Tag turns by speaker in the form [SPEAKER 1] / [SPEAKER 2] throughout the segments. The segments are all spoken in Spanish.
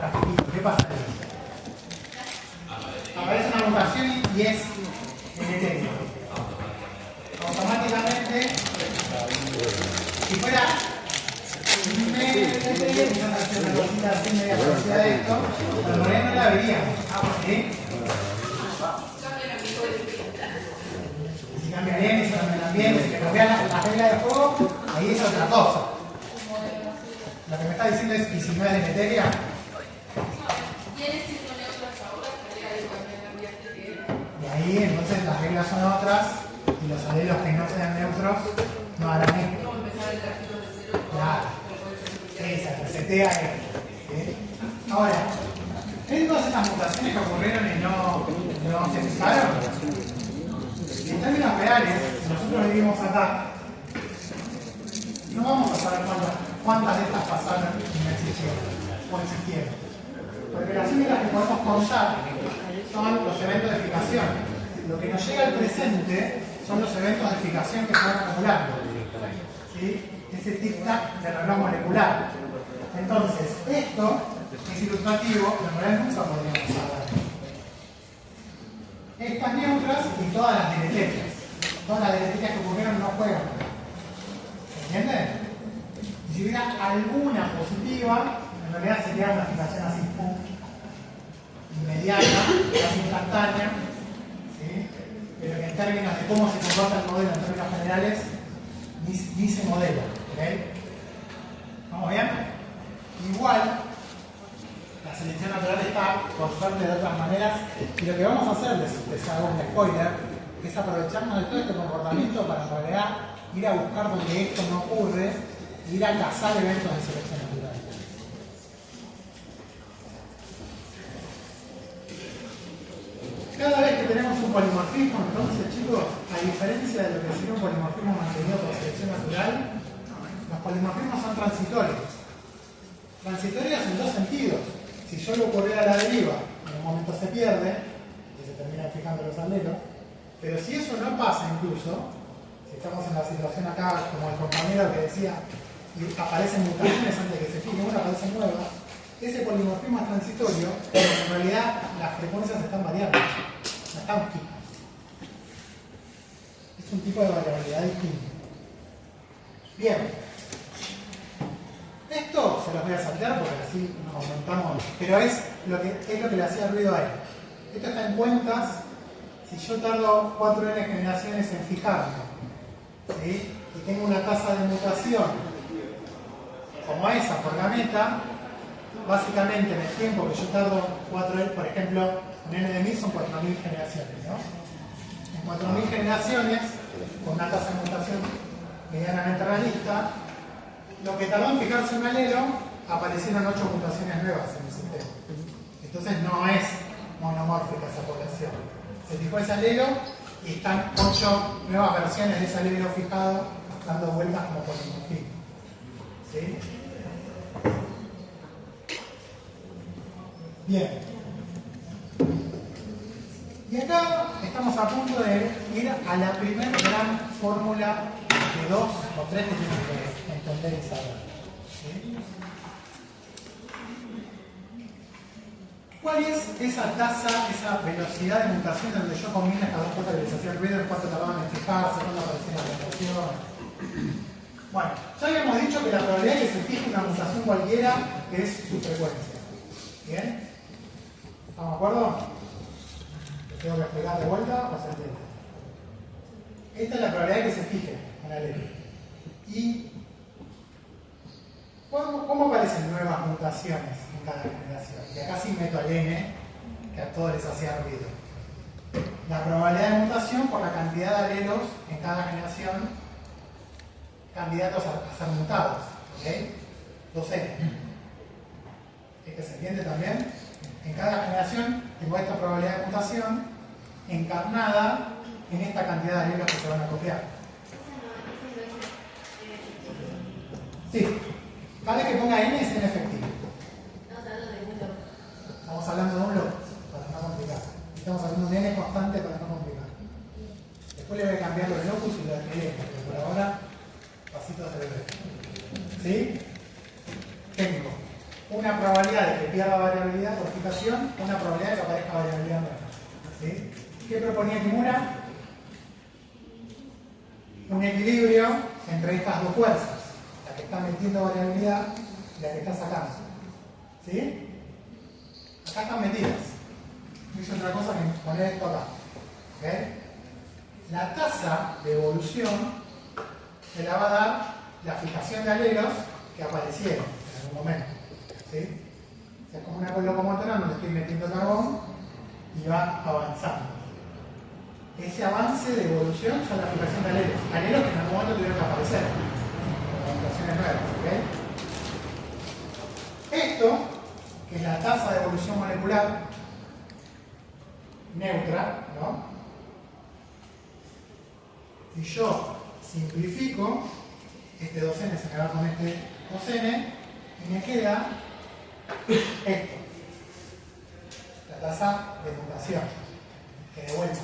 [SPEAKER 1] trafiquito. ¿Qué pasa ahí? Aparece una mutación y es deleterio. Automáticamente, si fuera medio deleterio, quizás hacer una cosita así media velocidad de esto, pero en realidad no la veríamos. ¿Sí? Si cambia bien, si cambia el ambiente, si cambian las reglas de juego, ahí es otra cosa. Lo que me está diciendo es, ¿y si no es deleteria? Y ahí entonces las reglas son otras y los alelos que no sean neutros no harán esto. Claro. Sí, se resetea esto. ¿Sí? Ahora, ¿ven todas estas mutaciones que ocurrieron y no se fijaron? En términos reales, si nosotros vivimos acá, no vamos a saber cuántas de estas pasaron y no existieron o existieron. Porque las únicas que podemos contar son los eventos de fijación. Lo que nos llega al presente son los eventos de fijación que se van acumulando. ¿Sí? Ese tic-tac de reloj molecular. Entonces, esto es ilustrativo, pero en realidad nunca podríamos saber. Estas neutras y todas las deleterias. Todas las deleterias que ocurrieron no juegan. ¿Entienden? Y si hubiera alguna positiva, en realidad sería una fijación así, pum, inmediata, casi instantánea, ¿sí? Pero que en términos de cómo se comporta el modelo en términos generales, ni se modela. ¿Okay? ¿Vamos bien? Igual, la selección natural está, por suerte, de otras maneras, y lo que vamos a hacer, les hago un spoiler, es aprovecharnos de todo este comportamiento para en realidad ir a buscar donde esto no ocurre, ir a cazar eventos de selección natural. Cada vez que tenemos un polimorfismo, entonces, chicos, a diferencia de lo que sería un polimorfismo mantenido por selección natural, los polimorfismos son transitorios. Transitorios en dos sentidos. Si solo ocurriera la deriva, en un momento se pierde, y se terminan fijando los alelos, pero si eso no pasa incluso, si estamos en la situación acá, como el compañero que decía, y aparecen mutaciones antes de que se fije una, aparecen nuevas, ese polimorfismo es transitorio, pero en realidad las frecuencias están variando, no están fijas. Es un tipo de variabilidad distinta. Bien. Esto se los voy a saltar porque así nos aumentamos, pero es lo que le hacía ruido a él. Esto está en cuentas. Si yo tardo 4n generaciones en fijarme, ¿sí? Y tengo una tasa de mutación como esa por gameta, básicamente en el tiempo que yo tardo 4n, por ejemplo, un n de 1000 son 4000 generaciones, ¿no? En 4000 generaciones, con una tasa de mutación medianamente realista, lo que tardó en fijarse un alelo, aparecieron 8 mutaciones nuevas en el sistema. Entonces no es monomórfica esa población. Se fijó ese alelo y están 8 nuevas versiones de ese alelo fijado dando vueltas como polimorfismo. ¿Sí? Bien. Y acá estamos a punto de ir a la primera gran fórmula de 2 o 3 que tienen que entender y saber. ¿Sí? ¿Cuál es esa tasa, esa velocidad de mutación donde yo combino estas dos cosas que les hacía ruido, en cuánto tardaban en fijarse, cuándo aparecía la mutación? Bueno, ya habíamos dicho que la probabilidad de que se fije una mutación cualquiera es su frecuencia. ¿Bien? ¿Estamos de acuerdo? ¿Les tengo que explicar de vuelta o se entiende? Esta es la probabilidad de que se fije una ley. ¿Y cómo aparecen nuevas mutaciones en cada generación? Y acá sí meto al N, que a todos les hacía ruido. La probabilidad de mutación por la cantidad de alelos en cada generación candidatos a ser mutados. ¿Ok? 2N. ¿Este se entiende también? En cada generación tengo esta probabilidad de mutación encarnada en esta cantidad de alelos que se van a copiar. Sí. Cada vez que ponga N es N efectivo. Estamos hablando de un log, para no complicar. Estamos hablando de un N constante para no complicar. Después le voy a cambiar los locus y los N, porque por ahora, pasitos de bebé. ¿Sí? Tengo una probabilidad de que pierda variabilidad por fijación, una probabilidad de que aparezca variabilidad nueva. ¿Sí? ¿Qué proponía Kimura? Un equilibrio entre estas dos fuerzas, la que está metiendo variabilidad y la que está sacando. ¿Sí? Acá están metidas. No hice otra cosa que poner esto acá. ¿Okay? La tasa de evolución se la va a dar la fijación de alelos que aparecieron en algún momento. ¿Sí? O sea, es como una locomotora donde estoy metiendo carbón y va avanzando. Ese avance de evolución son la fijación de alelos. Alelos que en algún momento tuvieron que aparecer. Mutaciones nuevas. ¿Okay? Esto, que es la tasa de evolución molecular neutra, ¿no? Si yo simplifico, este 2n se me va con este 2n y me queda esto, la tasa de mutación, que de vuelta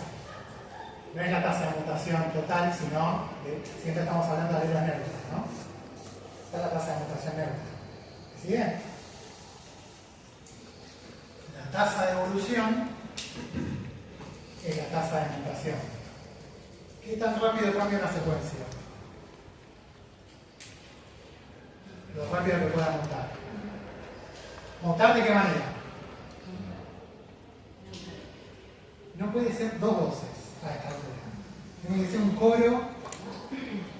[SPEAKER 1] no es la tasa de mutación total, sino que siempre estamos hablando de alelos neutros, ¿no? Esta es la tasa de mutación neutra. ¿Sí bien? La tasa de evolución es la tasa de mutación. ¿Qué tan rápido cambia una secuencia? Lo rápido que pueda mutar. ¿Mutar de qué manera? No puede ser dos voces a esta altura. Tiene que ser un coro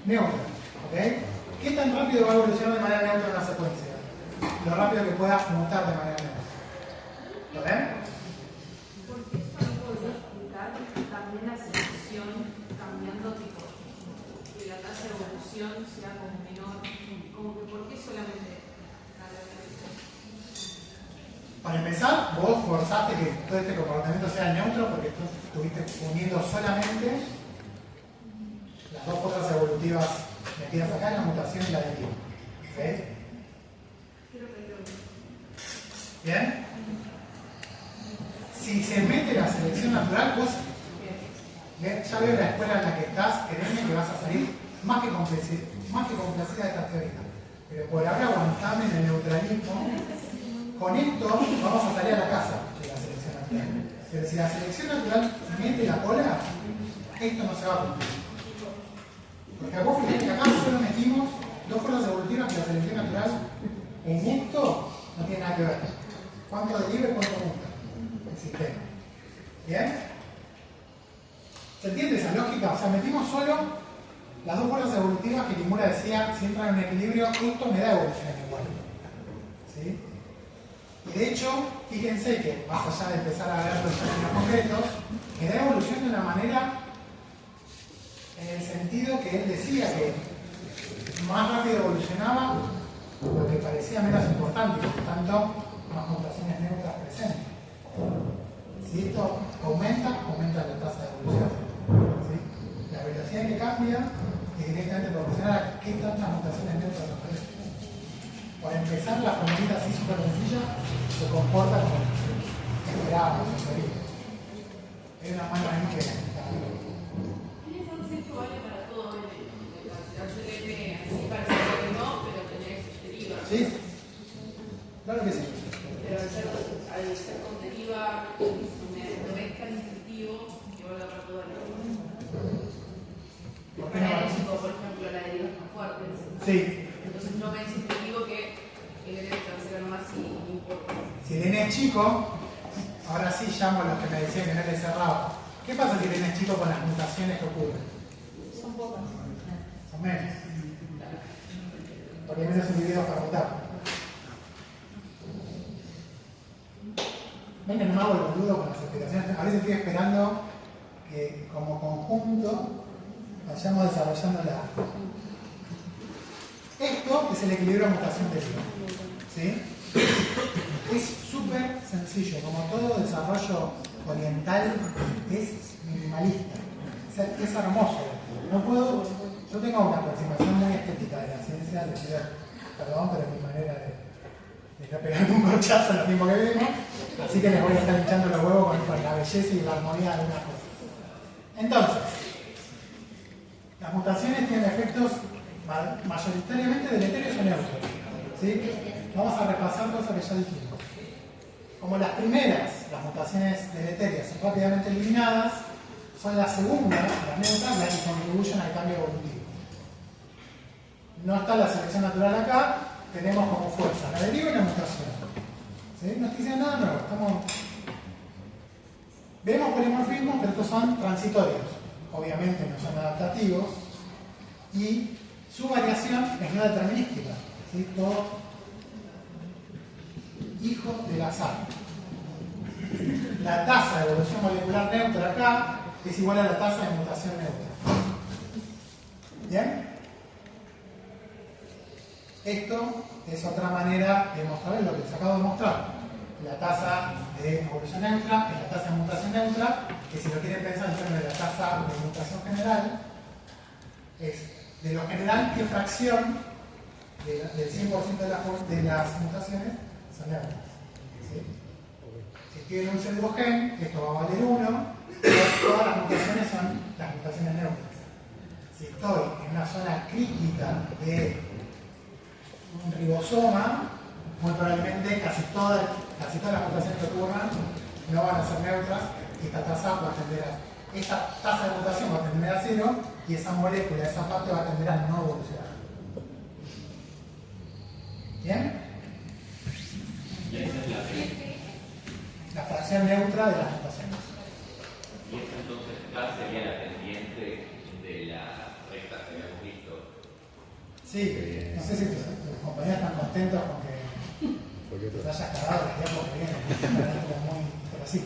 [SPEAKER 1] neutro. ¿Okay? ¿Qué tan rápido va a evolucionar de manera neutra una secuencia? Lo rápido que pueda mutar de manera neutra. ¿Lo ven?
[SPEAKER 2] Porque eso no podría explicar también la selección cambiando tipo, que la tasa de evolución sea como menor, como que ¿por qué solamente
[SPEAKER 1] Para empezar, vos forzaste que todo este comportamiento sea neutro porque tú estuviste uniendo solamente las dos fuerzas evolutivas metidas acá, la mutación y la aditivo. ¿Sí? ¿Bien? Si se mete la selección natural, vos ya veo la escuela en la que estás, créeme que vas a salir más que complacida de esta teoría. Pero por ahora aguantame en el neutralismo. Con esto vamos a salir a la casa de la selección natural. Pero si la selección natural mete la cola, esto no se va a cumplir. Porque vos fíjate que acá solo metimos dos fuerzas evolutivas que la selección natural en esto no tiene nada que ver. ¿Cuánto deriva y cuánto muta el sistema? ¿Bien? ¿Se entiende esa lógica? O sea, metimos solo las dos fuerzas evolutivas que Kimura decía, si entran en equilibrio, esto me da evolución igual. ¿Sí? Y de hecho, fíjense que, más allá de empezar a ver los términos concretos, me da evolución de una manera en el sentido que él decía que más rápido evolucionaba lo que parecía menos importante, y por tanto, más mutaciones neutras presentes. Si esto aumenta la tasa de evolución. ¿Sí? La velocidad que cambia es directamente proporcional a qué tantas mutaciones neutras aparecen. Por empezar, la formulita así súper sencilla se comporta como esperábamos en teoría. Es una mano ahí que...
[SPEAKER 3] ¿Tiene concepto vale para todo en la CLM así parece que no, pero tenés deriva?
[SPEAKER 1] ¿Sí? Claro que sí.
[SPEAKER 3] Pero al ser con deriva no es tan intuitivo que valga para todo el mundo. Para el chico, por ejemplo, la deriva es más fuerte.
[SPEAKER 1] Sí.
[SPEAKER 3] Entonces no me es intuitivo que el N transfiera nomás y no importa.
[SPEAKER 1] Si el N es chico, ahora sí llamo a los que me decían que no le cerraba. ¿Qué pasa si el N es chico con las mutaciones que ocurren?
[SPEAKER 2] son pocas?
[SPEAKER 1] Son menos. Porque hay menos individuos para mutar. Ven que no me hago el boludo con las explicaciones. A veces estoy esperando que como conjunto vayamos desarrollando la... Esto es el equilibrio de mutación deriva. ¿Sí? Es súper sencillo, como todo desarrollo oriental es minimalista. Es hermoso. No puedo, yo tengo una aproximación muy estética de la ciencia, de decir, perdón, pero es mi manera de no pegarme un corchazo en lo mismo que vivimos, así que les voy a estar hinchando los huevos con la belleza y la armonía de una cosa. Entonces, las mutaciones tienen efectos mayoritariamente deleterios o neutros. ¿Sí? Vamos a repasar cosas que ya dijimos. Como las primeras, las mutaciones deleterias son rápidamente eliminadas, son las segundas, las neutras, las que contribuyen al cambio evolutivo. No está la selección natural acá, tenemos como fuerza la deriva y la mutación. ¿Sí? No estoy diciendo nada nuevo, vemos polimorfismos, pero estos son transitorios. Obviamente no son adaptativos. Y su variación es no determinística. ¿Sí? Todo hijo del azar. La tasa de evolución molecular neutra acá es igual a la tasa de mutación neutra. ¿Bien? Esto es otra manera de mostrar lo que les acabo de mostrar. La tasa de evolución neutra es la tasa de mutación neutra, que si lo quieren pensar en términos de la tasa de mutación general, es de lo general qué fracción del 100% de las mutaciones son neutras. ¿Sí? Si estoy en un pseudogen, esto va a valer 1, todas las mutaciones son las mutaciones neutras. Si estoy en una zona crítica de un ribosoma, muy probablemente casi todas las mutaciones que ocurran no van a ser neutras y esta tasa de mutación va a tender a 0 y esa molécula, esa parte va a tender a no evolucionar. ¿Bien?
[SPEAKER 4] Y esa es
[SPEAKER 1] la fracción neutra de las mutaciones.
[SPEAKER 4] Y esa entonces acá sería la pendiente de la recta que habíamos visto.
[SPEAKER 1] Sí, no sé si tus compañeros están contentos con que te hayas cagado el tiempo que viene, pero sí.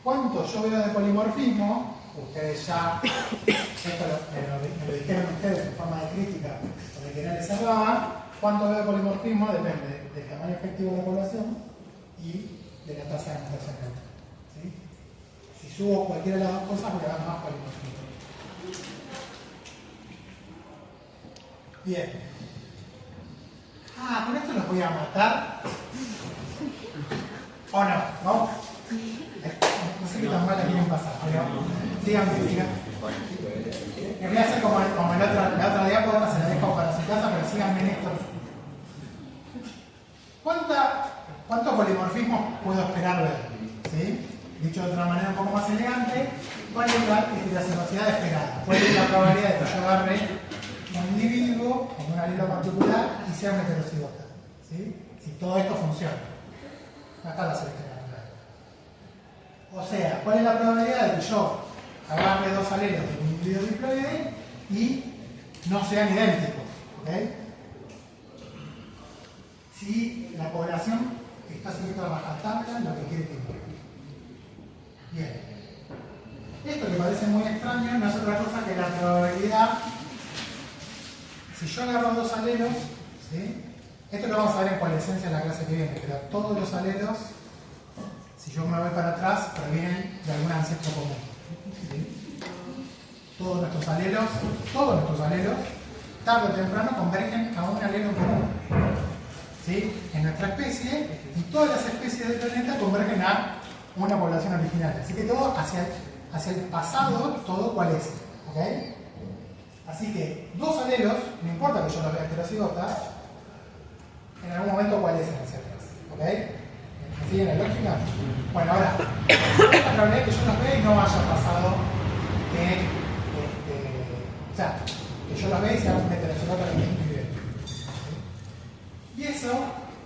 [SPEAKER 1] ¿Cuánto yo veo de polimorfismo? Ustedes ya, esto me lo dijeron ustedes en forma de crítica, donde que no les cerraba. ¿Cuánto veo de polimorfismo? Depende del tamaño efectivo de la población y de la tasa de mutación neutra. ¿Sí? Si subo cualquiera de las dos cosas, voy a ver más polimorfismo. Bien. Con esto los voy a matar. ¿O no? ¿No? No sé qué tan mal quieren pasar, pero síganme. Les voy a hacer como la otra diapositiva, se la dejo para su casa, pero síganme en esto. ¿Cuántos polimorfismos puedo esperar ver? ¿Sí? Dicho de otra manera un poco más elegante, ¿cuál es la sinuosidad esperada? ¿Cuál es la probabilidad de que yo agarre un individuo con un alelo particular y sea un heterocigota? ¿Sí? Si todo esto funciona. Acá la selección natural. O sea, ¿cuál es la probabilidad de que yo agarre dos alelos de un individuo diploide y no sean idénticos? ¿Okay? Si la población está sujeto a rajatabla, lo que quiere tiempo. Bien. Esto que parece muy extraño no es otra cosa que la probabilidad. Si yo agarro dos alelos, ¿sí? Esto lo vamos a ver en coalescencia en la clase que viene, pero todos los alelos, si yo me voy para atrás, provienen de algún ancestro común. ¿Sí? Todos nuestros alelos, tarde o temprano convergen a un alelo común. ¿Sí? En nuestra especie, y todas las especies del planeta convergen a una población original. Así que todo hacia el pasado, todo coalesce. ¿Okay? Así que dos alelos, no importa que yo los vea heterocigotas, en algún momento coalescen hacia atrás. ¿Ok? ¿Me siguen la lógica? Bueno, ahora, la probabilidad que yo los vea y no haya pasado o sea, que yo los vea y sea un heterocigota que me inscribe. Y eso,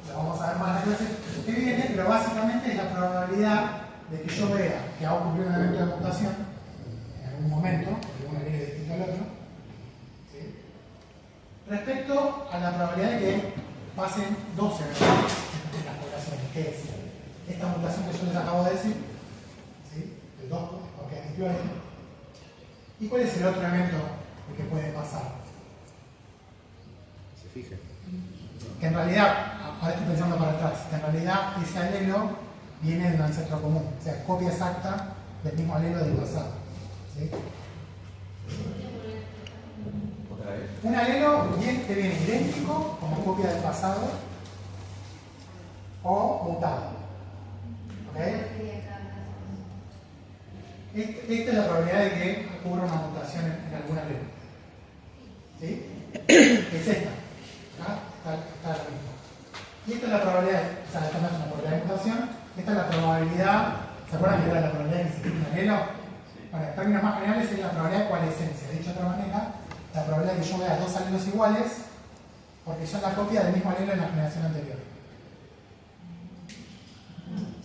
[SPEAKER 1] lo vamos a ver más en la clase que viene, pero básicamente es la probabilidad de que yo vea que ha ocurrido un evento de mutación en algún momento, de un alelo distinto al otro, ¿sí? Respecto a la probabilidad de que pasen dos eventos en las poblaciones, que es esta mutación que yo les acabo de decir, ¿sí? El 2, porque es diploide. ¿Y cuál es el otro evento que puede pasar?
[SPEAKER 5] Se fija.
[SPEAKER 1] Que en realidad, ahora estoy pensando para atrás, que en realidad ese alelo viene de un ancestro común, o sea, copia exacta del mismo alelo del pasado. ¿Sí?
[SPEAKER 5] ¿Otra vez?
[SPEAKER 1] Un alelo que viene idéntico como copia del pasado o mutado. ¿Ok? Esta es la probabilidad de que ocurra una mutación en algún alelo. ¿Sí? es esta. Acá está la misma. Y esta es la probabilidad, o sea, esta no es una probabilidad de mutación, esta es la probabilidad, ¿se acuerdan que era la probabilidad de que existe un alelo? Bueno, en términos más generales es la probabilidad de coalescencia. Dicho de otra manera, la probabilidad de que yo vea dos alelos iguales porque son la copia del mismo alelo en la generación anterior.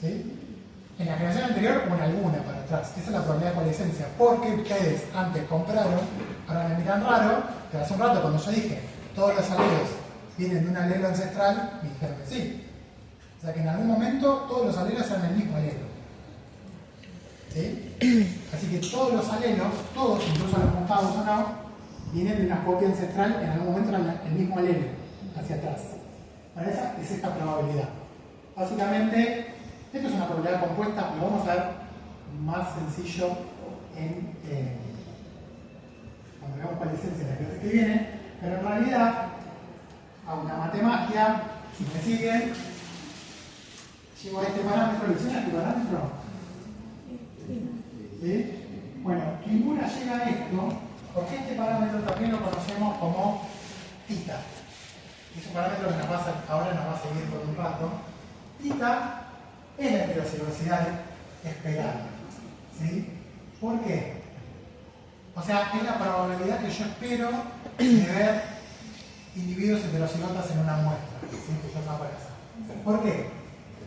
[SPEAKER 1] ¿Sí? En la generación anterior o en alguna para atrás. Esa es la probabilidad de coalescencia. Porque ustedes antes compraron, ahora me miran raro, pero hace un rato cuando yo dije todos los alelos vienen de un alelo ancestral, me dijeron que sí. O sea que en algún momento todos los alelos eran el mismo alelo. ¿Sí? Así que todos los alelos, todos, incluso los mutados o no, vienen de una copia ancestral, en algún momento eran el mismo alelo, hacia atrás. Bueno, esa es esta probabilidad. Básicamente, esto es una probabilidad compuesta, lo vamos a ver más sencillo cuando veamos coalescencia en la clase que viene, pero en realidad, a una matemagia, si me siguen, llego a este parámetro, ¿lo hicieron a este parámetro? ¿Sí? Bueno, ninguna llega a esto, porque este parámetro también lo conocemos como θ. Es un parámetro que ahora nos va a seguir por un rato. Θ es la heterozigosicidad esperada. ¿Sí? ¿Por qué? O sea, es la probabilidad que yo espero de ver individuos heterocigotas en una muestra. ¿Sí? Que yo acabo de hacer. ¿Por qué?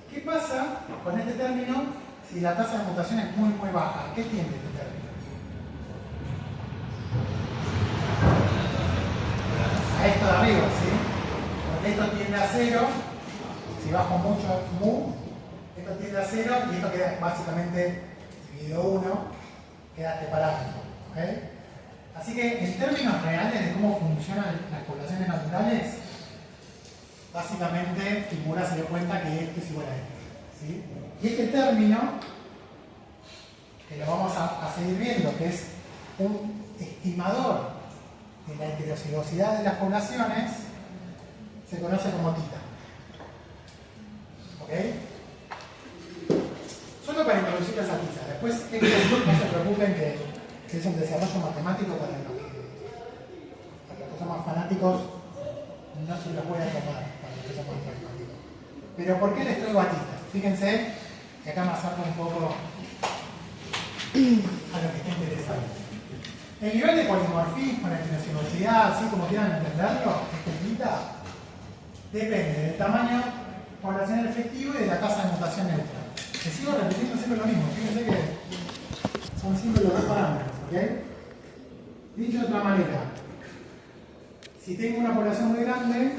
[SPEAKER 1] ¿Qué pasa con este término si la tasa de mutación es muy, muy baja? ¿Qué tiende este término? A esto de arriba, ¿sí? Porque esto tiende a 0. Si bajo mucho mu, esto tiende a 0 y esto queda básicamente dividido 1, queda este parámetro. ¿Okay? Así que en términos reales de cómo funcionan las poblaciones naturales, básicamente Kimura se dio cuenta que esto es igual a esto. ¿Sí? Y este término, que lo vamos a seguir viendo, que es un estimador de la heterocigosidad de las poblaciones, se conoce como θ. ¿Ok? Solo para introducir esa θ. Después, no se preocupen que es un desarrollo matemático para los que son más fanáticos, no se los voy a tomar para los que son más pragmáticos. Pero ¿por qué les traigo a θ? Fíjense que acá me acerco un poco a lo que está interesante. El nivel de polimorfismo, la heterocigosidad, así como quieran entenderlo, este θ, depende del tamaño poblacional efectivo y de la tasa de mutación neutra. Les sigo repitiendo siempre lo mismo, fíjense que son siempre los dos parámetros, ¿ok? Dicho de otra manera, si tengo una población muy grande,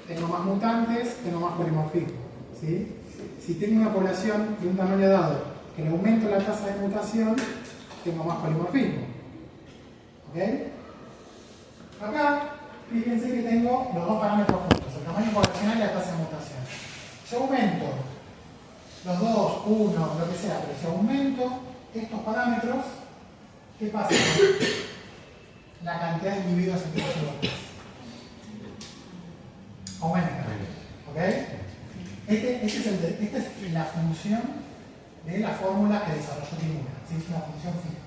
[SPEAKER 1] tengo más mutantes, tengo más polimorfismo, ¿sí? Si tengo una población de un tamaño dado que le aumento la tasa de mutación, tengo más polimorfismo. ¿Ok? Acá, fíjense que tengo los dos parámetros juntos, el tamaño poblacional y la tasa de mutación. Si aumento los dos, uno, lo que sea, pero si aumento estos parámetros, ¿qué pasa con la cantidad de individuos heterocigotos? Aumenta. ¿Ok? Esta es la función de la fórmula que desarrolló Kimura. ¿Sí? Es una función fija.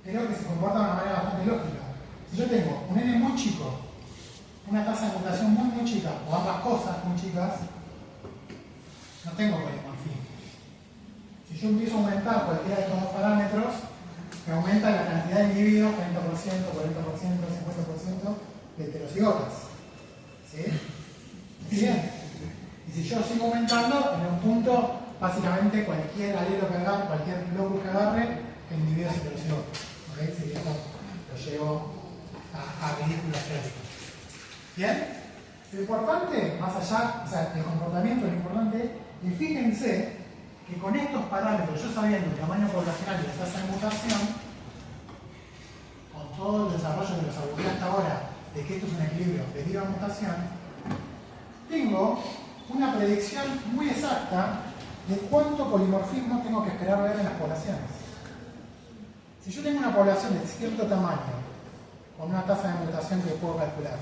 [SPEAKER 1] Pero que se comporta de una manera bastante lógica. Si yo tengo un n muy chico, una tasa de mutación muy, muy chica, o ambas cosas muy chicas, no tengo polimorfismo. Si yo empiezo a aumentar cualquiera de estos dos parámetros, me aumenta la cantidad de individuos, 30%, 40%, 50% de heterocigotas. ¿Sí? Bien. Y si yo sigo aumentando, en un punto, básicamente cualquier alelo que agarre, cualquier locus que agarre, el individuo es heterocigoto. ¿Okay? Si esto lo llevo a ridículos clásicos. ¿Bien? Lo importante, más allá, o sea, el comportamiento es lo importante, y fíjense que con estos parámetros, yo sabiendo el tamaño poblacional y la tasa de mutación, con todo el desarrollo que los abordé hasta ahora, de que esto es un equilibrio debido a mutación, tengo una predicción muy exacta de cuánto polimorfismo tengo que esperar ver en las poblaciones. Si yo tengo una población de cierto tamaño, con una tasa de mutación que puedo calcular,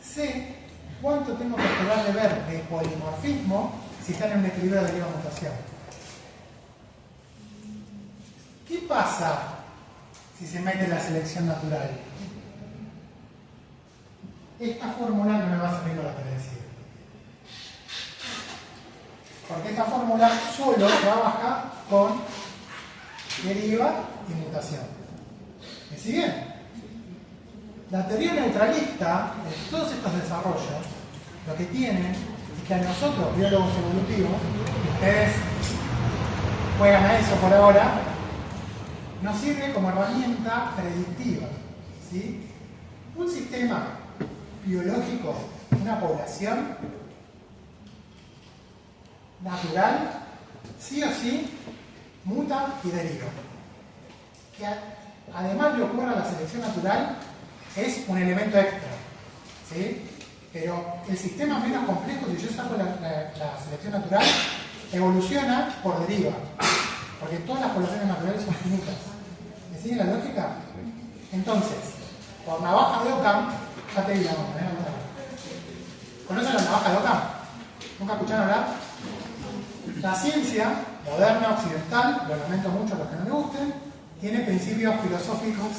[SPEAKER 1] sé cuánto tengo que esperar de ver de polimorfismo si están en un equilibrio debido a mutación. ¿Qué pasa si se mete la selección natural? esta fórmula no me va a servir para predecir. Porque esta fórmula solo trabaja con deriva y mutación. ¿Me siguen? La teoría neutralista de todos estos desarrollos, lo que tiene es que a nosotros, biólogos evolutivos, ustedes juegan a eso por ahora, nos sirve como herramienta predictiva. ¿Sí? Un sistema biológico, una población natural, sí o sí, muta y deriva. Que además de ocurre a la selección natural, es un elemento extra. ¿Sí? Pero el sistema menos complejo, si yo saco la selección natural, evoluciona por deriva. Porque todas las poblaciones naturales son finitas. ¿Me sigue la lógica? Entonces, por navaja de Occam, ya te di la nota, ¿conocen la navaja de Occam? ¿Nunca escucharon hablar? La ciencia moderna, occidental, lo lamento mucho a los que no me gusten, tiene principios filosóficos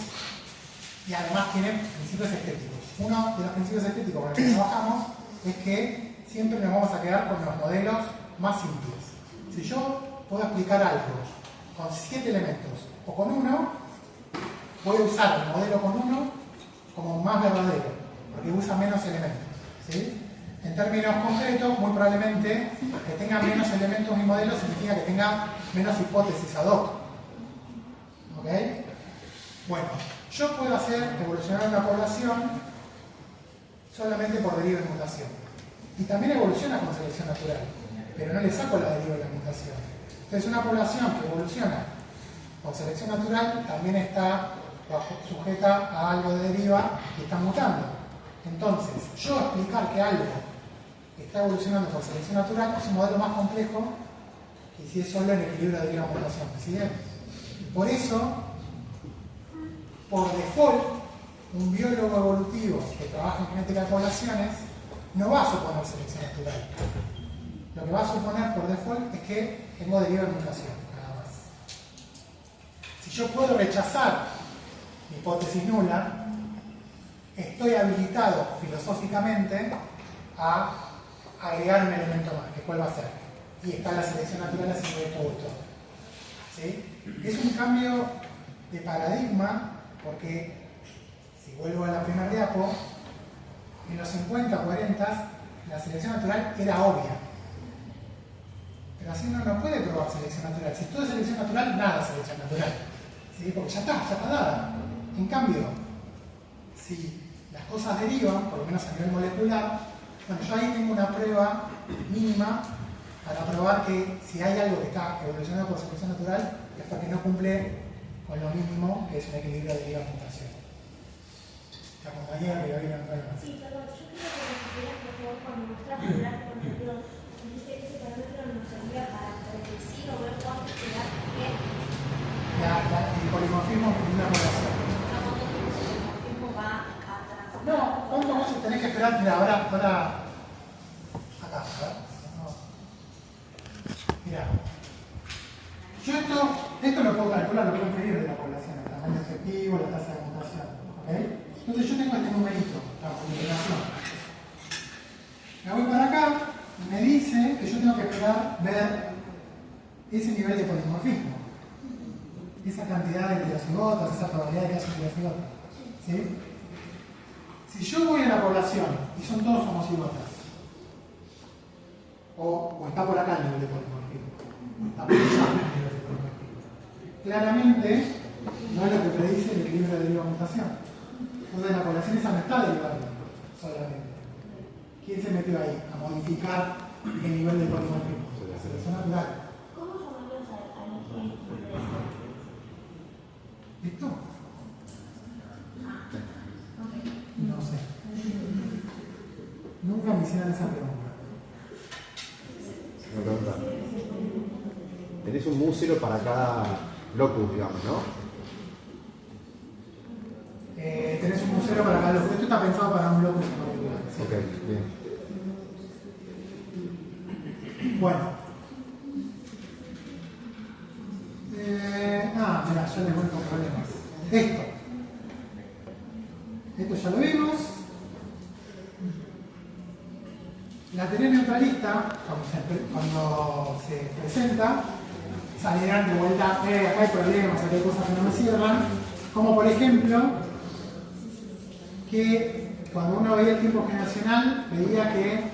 [SPEAKER 1] y además tiene principios estéticos. Uno de los principios estéticos con los que trabajamos es que siempre nos vamos a quedar con los modelos más simples. Si yo puedo explicar algo con 7 elementos o con 1, voy a usar el modelo con 1 como más verdadero, porque usa menos elementos. ¿Sí? En términos concretos, muy probablemente que tenga menos elementos mi modelo significa que tenga menos hipótesis ad hoc. ¿Ok? Bueno, yo puedo hacer evolucionar una población solamente por deriva y mutación. Y también evoluciona con selección natural, pero no le saco la deriva y la mutación. Entonces una población que evoluciona con selección natural también está sujeta a algo de deriva y está mutando. Entonces, yo explicar que algo está evolucionando por selección natural es un modelo más complejo que si es solo el equilibrio de deriva y mutación. ¿Sí? Por eso, por default, un biólogo evolutivo que trabaja en genética de poblaciones no va a suponer selección natural. Lo que va a suponer por default es que tengo deriva y mutación, nada más. Si yo puedo rechazar mi hipótesis nula, estoy habilitado filosóficamente a agregar un elemento más, que cuál va a ser. Y está la selección natural haciendo esto o esto. ¿Sí? Es un cambio de paradigma porque, si vuelvo a la primera diapo, en los 50 o 40 la selección natural era obvia. Pero así uno no puede probar selección natural. Si todo es selección natural, nada es selección natural. ¿Sí? Porque ya está dada. En cambio, si las cosas derivan, por lo menos a nivel molecular, bueno, yo ahí tengo una prueba mínima para probar que si hay algo que está evolucionado por selección natural es porque no cumple con lo mínimo, que es un equilibrio de deriva-mutación. La compañera que hoy no entra más.
[SPEAKER 5] Sí, perdón, yo creo que me querías, por favor, cuando mostraste el gráfico anterior, dijiste que ese parámetro nos servía para predecir o ver cuánto queda que
[SPEAKER 1] El polimorfismo en una población. No, ¿cuánto vos tenés que esperar? Mira, ahora acá, a ver. Mira. Yo esto lo puedo calcular, lo puedo inferir de la población, el tamaño efectivo, la tasa de mutación. ¿Okay? Entonces yo tengo este numerito, la multiplicación. Me voy para acá y me dice que yo tengo que esperar ver ese nivel de polimorfismo. Esa cantidad de heterocigotas, esa probabilidad de que haya heterocigotas. ¿Sí? Si yo voy a la población y son todos homocigotas, o está por acá el nivel de polimorfismo, o está por allá el nivel de polimorfismo, claramente no es lo que predice el equilibrio de deriva-mutación. Entonces la población esa no está derivando solamente. ¿Quién se metió ahí a modificar el nivel de polimorfismo? La selección natural.
[SPEAKER 5] ¿Cómo llamarías a los que
[SPEAKER 1] ¿Listo? No sé. Nunca me hicieron esa pregunta.
[SPEAKER 6] Una pregunta. Tenés un músculo para cada locus, digamos, ¿no?
[SPEAKER 1] Tenés un museo para cada locus. Esto está pensado para un locus en particular. ¿Sí?
[SPEAKER 6] Ok, bien.
[SPEAKER 1] Bueno. Mira, yo les voy con problemas. Esto ya lo vimos. La teoría neutralista, cuando se presenta, salirán de vuelta, acá hay problemas, acá hay cosas que no me cierran, como por ejemplo, que cuando uno veía el tiempo generacional, veía que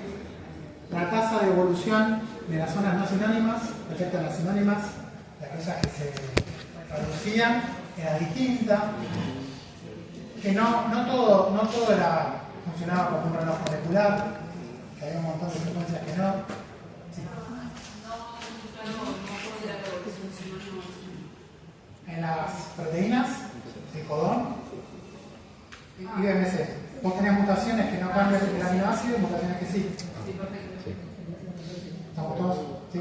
[SPEAKER 1] la tasa de evolución de las zonas no sinónimas respecto a las sinónimas, de aquellas que se reducían, era distinta, que no todo funcionaba como un reloj molecular, que había un montón de secuencias que no. Sí. En las proteínas de codón y BMC. Vos tenés mutaciones que no cambian el aminoácido y mutaciones que sí. ¿Estamos todos? ¿Sí?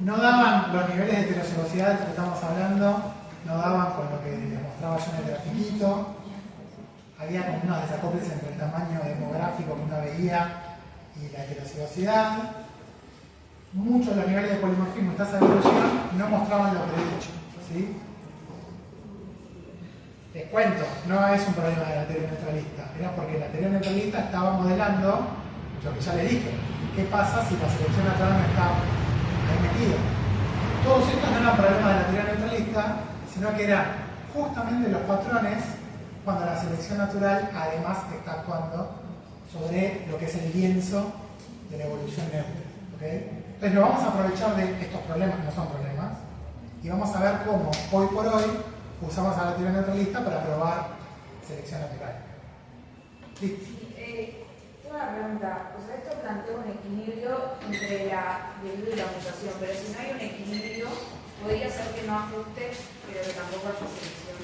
[SPEAKER 1] No daban los niveles de heterocigosidad de los que estamos hablando, no daban con lo que les mostraba yo en el grafiquito. Había como unos desacoples entre el tamaño demográfico que uno veía y la heterocigosidad. Muchos de los niveles de polimorfismo y tasa de evolución no mostraban lo predicho, ¿sí? Les cuento, no es un problema de la teoría neutralista, era porque la teoría neutralista estaba modelando lo que ya le dije. ¿Qué pasa si la selección natural no está ahí metida? Todos estos no eran problemas de la teoría neutralista, sino que eran justamente los patrones cuando la selección natural además está actuando sobre lo que es el lienzo de la evolución neutra, ¿okay? Entonces nos vamos a aprovechar de estos problemas que no son problemas y vamos a ver cómo hoy por hoy usamos a la teoría neutralista para probar selección natural. ¿Sí?
[SPEAKER 7] Una pregunta, o sea, esto plantea un equilibrio entre la deriva y la mutación, pero si no hay un equilibrio, podría ser que no ajuste, pero que tampoco haya selección.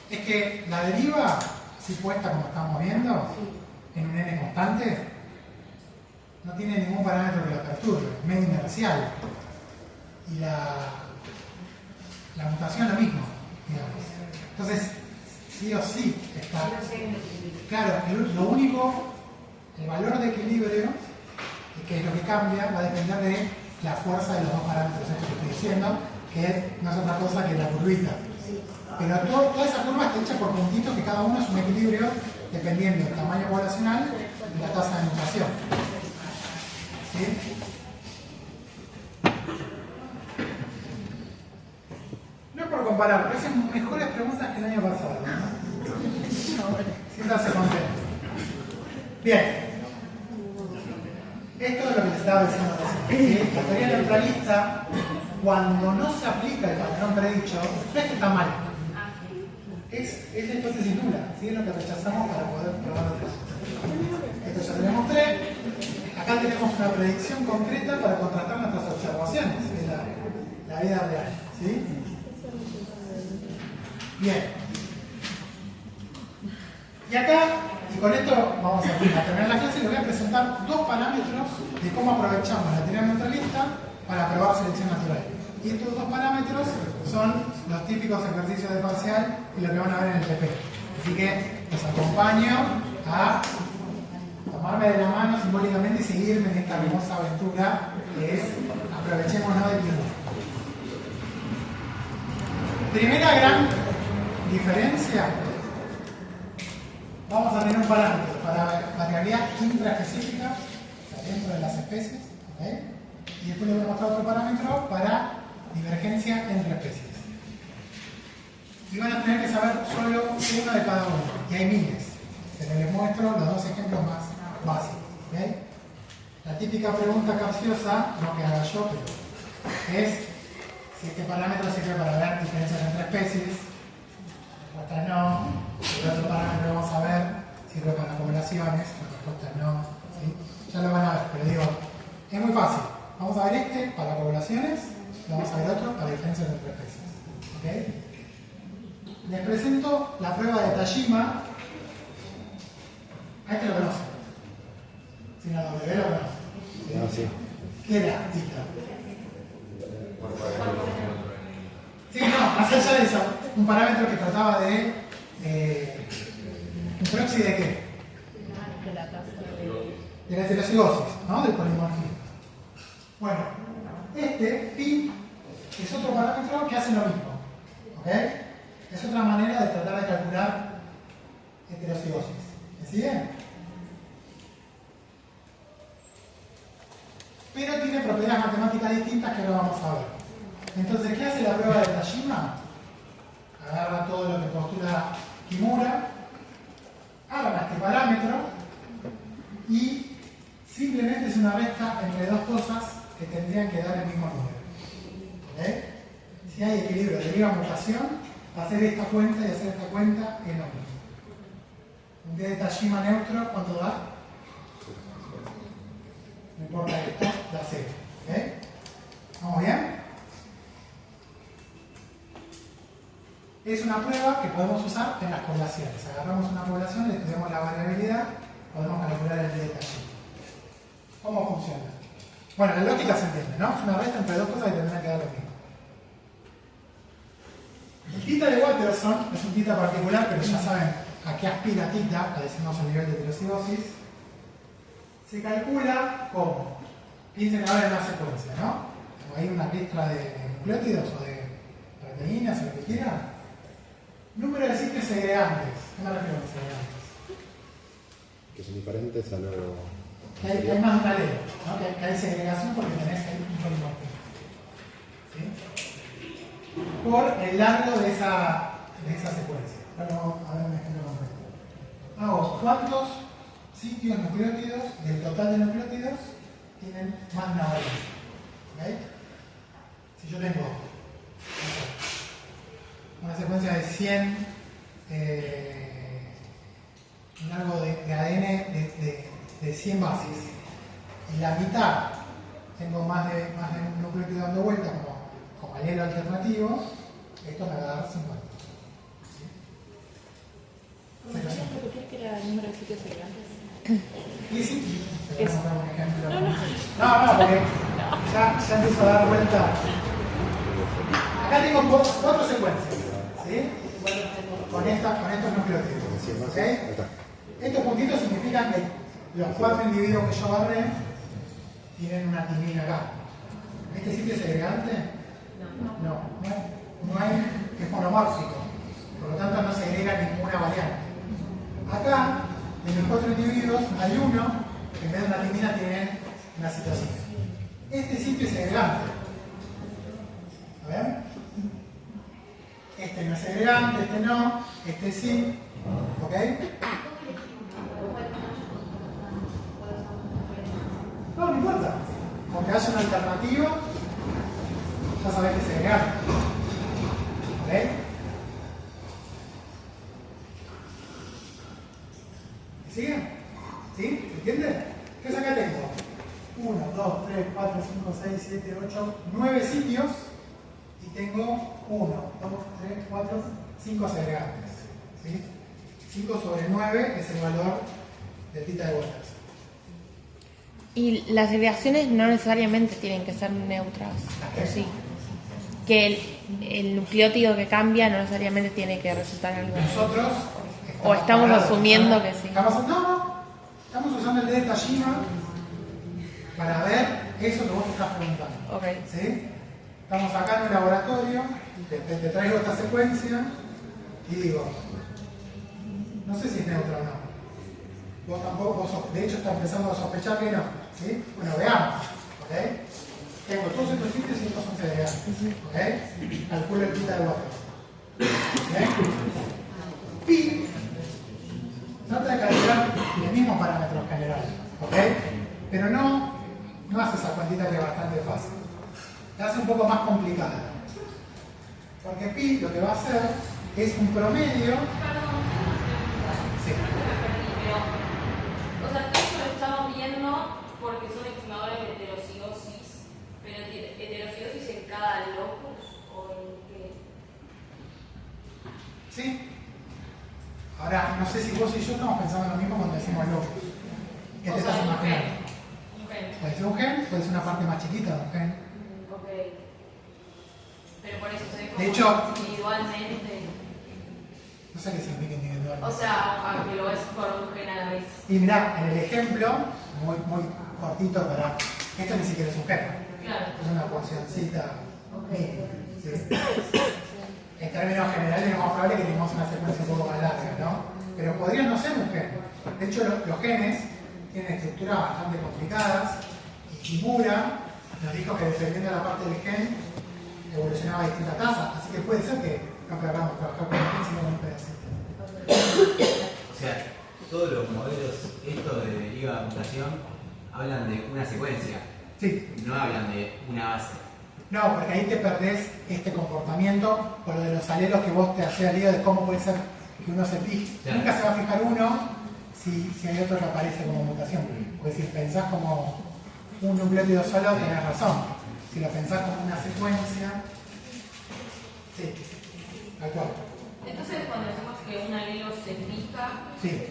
[SPEAKER 1] Es que la deriva, si puesta como estamos viendo, sí, en un n constante, no tiene ningún parámetro que la perturbe, es medio inercial. Y la mutación lo mismo, digamos. Entonces, sí o sí está. Claro, lo único, el valor de equilibrio, que es lo que cambia, va a depender de la fuerza de los dos parámetros estos que estoy diciendo, que no es otra cosa que la curvita. Pero toda esa curva está hecha por puntitos que cada uno es un equilibrio dependiendo del tamaño poblacional y la tasa de mutación. ¿Sí? No es por comparar, pero hacen mejores preguntas que el año pasado, ¿no? Siéntanse contentos. Bien. Esto es lo que les estaba diciendo recién. La teoría neutralista, cuando no se aplica el patrón predicho, no es que está mal. Es hipótesis nula, ¿sí? Es lo que rechazamos para poder probar otras cosas. Esto ya te lo mostré. Acá tenemos una predicción concreta para contrastar nuestras observaciones en la vida real, ¿sí? Bien. Y acá, y con esto vamos a terminar la clase, les voy a presentar dos parámetros de cómo aprovechamos la teoría neutralista para probar selección natural. Y estos dos parámetros son los típicos ejercicios de parcial y lo que van a ver en el PP. Así que los acompaño a tomarme de la mano simbólicamente y seguirme en esta hermosa aventura que es aprovechémonos del tiempo. Primera gran diferencia, vamos a tener un parámetro para variabilidad intraespecífica, o sea, dentro de las especies, ¿okay? Y después les voy a mostrar otro parámetro para divergencia entre especies. Y van a tener que saber solo uno de cada uno, y hay miles, pero les muestro los dos ejemplos más básicos. ¿Okay? La típica pregunta capciosa, no que haga yo, pero es si este parámetro sirve para ver diferencias entre especies. La respuesta no. El otro parámetro vamos a ver sirve para poblaciones. La respuesta no. ¿Sí? Ya lo van a ver, pero digo, es muy fácil. Vamos a ver este para poblaciones y vamos a ver otro para diferencias entre especies. ¿Okay? Les presento la prueba de Tajima. A este lo conocen. Si no, W lo conocen.
[SPEAKER 6] No, sí.
[SPEAKER 1] ¿Qué era? Tita. Sí, no, más allá de eso, un parámetro que trataba de un proxy de qué? De la heterocigosis, ¿no? Del polimorfismo. Bueno, este pi es otro parámetro que hace lo mismo, ¿ok? Es otra manera de tratar de calcular heterocigosis. ¿Me siguen? Pero tiene propiedades matemáticas distintas que ahora vamos a ver. Entonces, ¿qué hace la prueba de Tajima? Agarra todo lo que postula Kimura, agarra este parámetro y simplemente es una resta entre dos cosas que tendrían que dar el mismo número. ¿Okay? Si hay equilibrio de liga mutación, hacer esta cuenta y hacer esta cuenta es lo mismo. Un D de Tajima neutro, ¿cuánto da? No importa esto, da 0. ¿Okay? ¿Vamos bien? Es una prueba que podemos usar en las poblaciones. Agarramos una población, le estudiamos la variabilidad, podemos calcular el D de Tajima. ¿Cómo funciona? Bueno, la lógica se entiende, ¿no? Es una resta entre dos cosas que tendrán que dar lo mismo. El tita de Watterson es un tita particular, pero ya saben a qué aspira tita, a decirnos el nivel de heterocigosis. Se calcula como, piensen ahora en una secuencia, ¿no? Como hay una ristra de nucleótidos o de proteínas o lo que quieran. Número de sitios segregantes. ¿Qué me refiero con segregantes?
[SPEAKER 6] Que son diferentes a lo...
[SPEAKER 1] Que hay más de un alelo, ¿no? Que hay segregación porque tenés ahí un polimorfismo. ¿Sí? Por el largo de esa secuencia. Bueno, a ver un ejemplo concreto. Hago cuántos sitios nucleótidos del total de nucleótidos tienen más de una variante. ¿Okay? Si yo tengo una secuencia de 100 un largo de ADN de 100 bases y la mitad tengo más de un nucleótido dando vuelta como alelo alternativo, esto me va a dar 50.
[SPEAKER 3] ¿Por qué era el número de sitios segregantes?
[SPEAKER 1] Y sí, te voy a mostrar un ejemplo. No, porque ya empiezo a dar vuelta. Acá tengo 4 secuencias, ¿sí? Con estos nucleótidos. ¿Okay? Estos puntitos significan que los 4 individuos que yo agarré tienen una timina acá. ¿Este sitio es segregante? No hay, es monomórfico. Por lo tanto no segrega ninguna variante. Acá, de los 4 individuos, hay uno que en vez de una timina tiene una citosina. Este sitio es segregante. A ver. Este no es segregante, este no, este sí. ¿Ok? No importa. Aunque haya una alternativa, ya sabés que es segregante. ¿Ok? ¿Me siguen? ¿Sí? ¿Se entiende? Entonces acá tengo 1, 2, 3, 4, 5, 6, 7, 8, 9 sitios y tengo 1, 2, 3, 4, 5 segregantes. ¿Sí? 5 sobre 9 es el valor del tita de Watterson.
[SPEAKER 8] Y las segregaciones no necesariamente tienen que ser neutras, ¿o sí? Que el nucleótido que cambia no necesariamente tiene que resultar algo.
[SPEAKER 1] Nosotros
[SPEAKER 8] o estamos asumiendo que sí.
[SPEAKER 1] Estamos usando el D de Tajima para ver eso que vos te estás preguntando.
[SPEAKER 8] Okay.
[SPEAKER 1] ¿Sí? Estamos acá en el laboratorio, te traigo esta secuencia y digo, no sé si es neutra o no. Vos tampoco, de hecho está empezando a sospechar que no. ¿Sí? Bueno, veamos. ¿Okay? Tengo todos estos sitios y estos son segregantes. ¿Okay? Calculo el tita de Watterson. ¿Okay? Y trata de calcular el mismo parámetro en general. ¿Okay? Pero no hace esa cuantita que es bastante fácil. La hace un poco más complicada. Porque pi lo que va a hacer es un promedio. Sí.
[SPEAKER 2] O sea, todo eso lo estamos viendo porque son estimadores de heterocigosis, pero heterocigosis en cada locus o en qué.
[SPEAKER 1] Sí. Ahora, no sé si vos y yo estamos pensando lo mismo cuando decimos locus. ¿Qué te estás imaginando?
[SPEAKER 2] Un gen.
[SPEAKER 1] Puede ser un gen, puede ser una parte más chiquita de un gen.
[SPEAKER 2] Ok. Pero por eso se ve como
[SPEAKER 1] De hecho,
[SPEAKER 2] individualmente.
[SPEAKER 1] No sé qué significa individualmente.
[SPEAKER 2] O sea, aunque lo ves por un gen a la vez.
[SPEAKER 1] Y mirá, en el ejemplo, muy cortito para... Esto ni siquiera es un gen.
[SPEAKER 2] Claro.
[SPEAKER 1] Es una porcioncita mínima. ¿Sí? En términos generales es más probable que tengamos una secuencia un poco más larga, ¿no? pero podrían no ser un gen. De hecho, los genes tienen estructuras bastante complicadas y Kimura nos dijo que dependiendo de la parte del gen evolucionaba a distintas tasas, así que puede ser que no queramos trabajar con el gen sino con un pedacito.
[SPEAKER 9] O sea, todos los modelos, esto de deriva mutación, hablan de una secuencia,
[SPEAKER 1] Sí.
[SPEAKER 9] no hablan de una base.
[SPEAKER 1] No, porque ahí te perdés este comportamiento por lo de los alelos que vos te hacías lío de cómo puede ser que uno se fije.
[SPEAKER 9] Claro.
[SPEAKER 1] Nunca se va a fijar uno si hay otro que aparece como mutación. Porque si pensás como un nucleótido solo, tenés razón. Si lo pensás como una secuencia, sí, tal cual.
[SPEAKER 3] Entonces, cuando decimos que un alelo se fija,
[SPEAKER 1] Sí.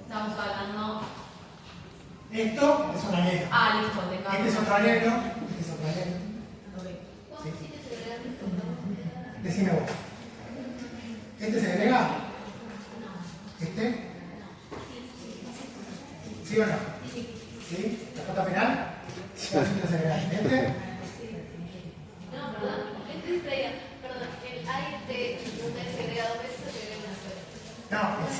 [SPEAKER 3] estamos hablando.
[SPEAKER 1] Esto es un alelo.
[SPEAKER 3] Ah, listo, te
[SPEAKER 1] Este es otro alelo, este es otro alelo.
[SPEAKER 5] ¿Cuántos sitios se agregan esto?
[SPEAKER 1] Decime vos. ¿Este se agrega? ¿Este? ¿Sí o no? ¿Sí? ¿Respuesta final? ¿Cuántos sitios se agregan? ¿Este?
[SPEAKER 5] No, perdón. Estoy distraída. Perdón. El A y T, ¿usted se agrega 2 veces o se agrega una sola?
[SPEAKER 1] No, el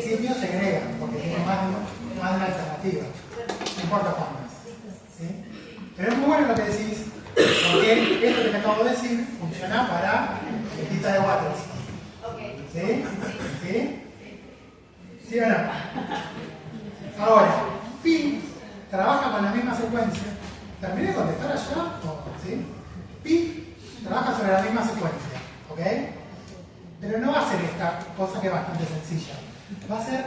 [SPEAKER 1] sitio se agrega, porque tiene más de una alternativa. No importa cuántas. ¿Sí? Pero es muy bueno lo que decís, porque esto que te acabo de decir funciona para lista de Waters. ¿Sí? ¿Sí? ¿Sí o no? Ahora, Pi trabaja con la misma secuencia. ¿Terminé de contestar allá? ¿Sí? Pi trabaja sobre la misma secuencia. ¿Ok? Pero no va a ser esta cosa que es bastante sencilla. Va a ser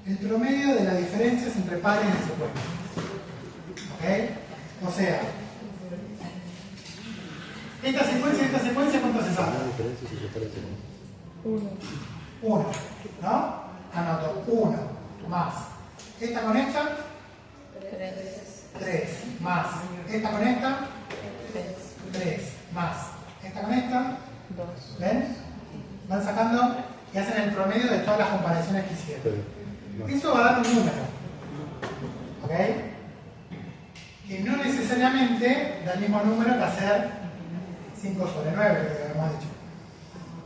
[SPEAKER 1] el promedio de las diferencias entre pares de secuencias. ¿Ok? O sea, esta secuencia, ¿cuánto se sabe? Uno. ¿No? Anoto 1 más. Esta con esta, 3 más. Esta con esta, 3 más. Esta con esta,
[SPEAKER 8] 2.
[SPEAKER 1] ¿ven? Van sacando y hacen el promedio de todas las comparaciones que hicieron. Eso va a dar un número. ¿Ok? Que no necesariamente da el mismo número que hacer 5 sobre 9, que habíamos dicho.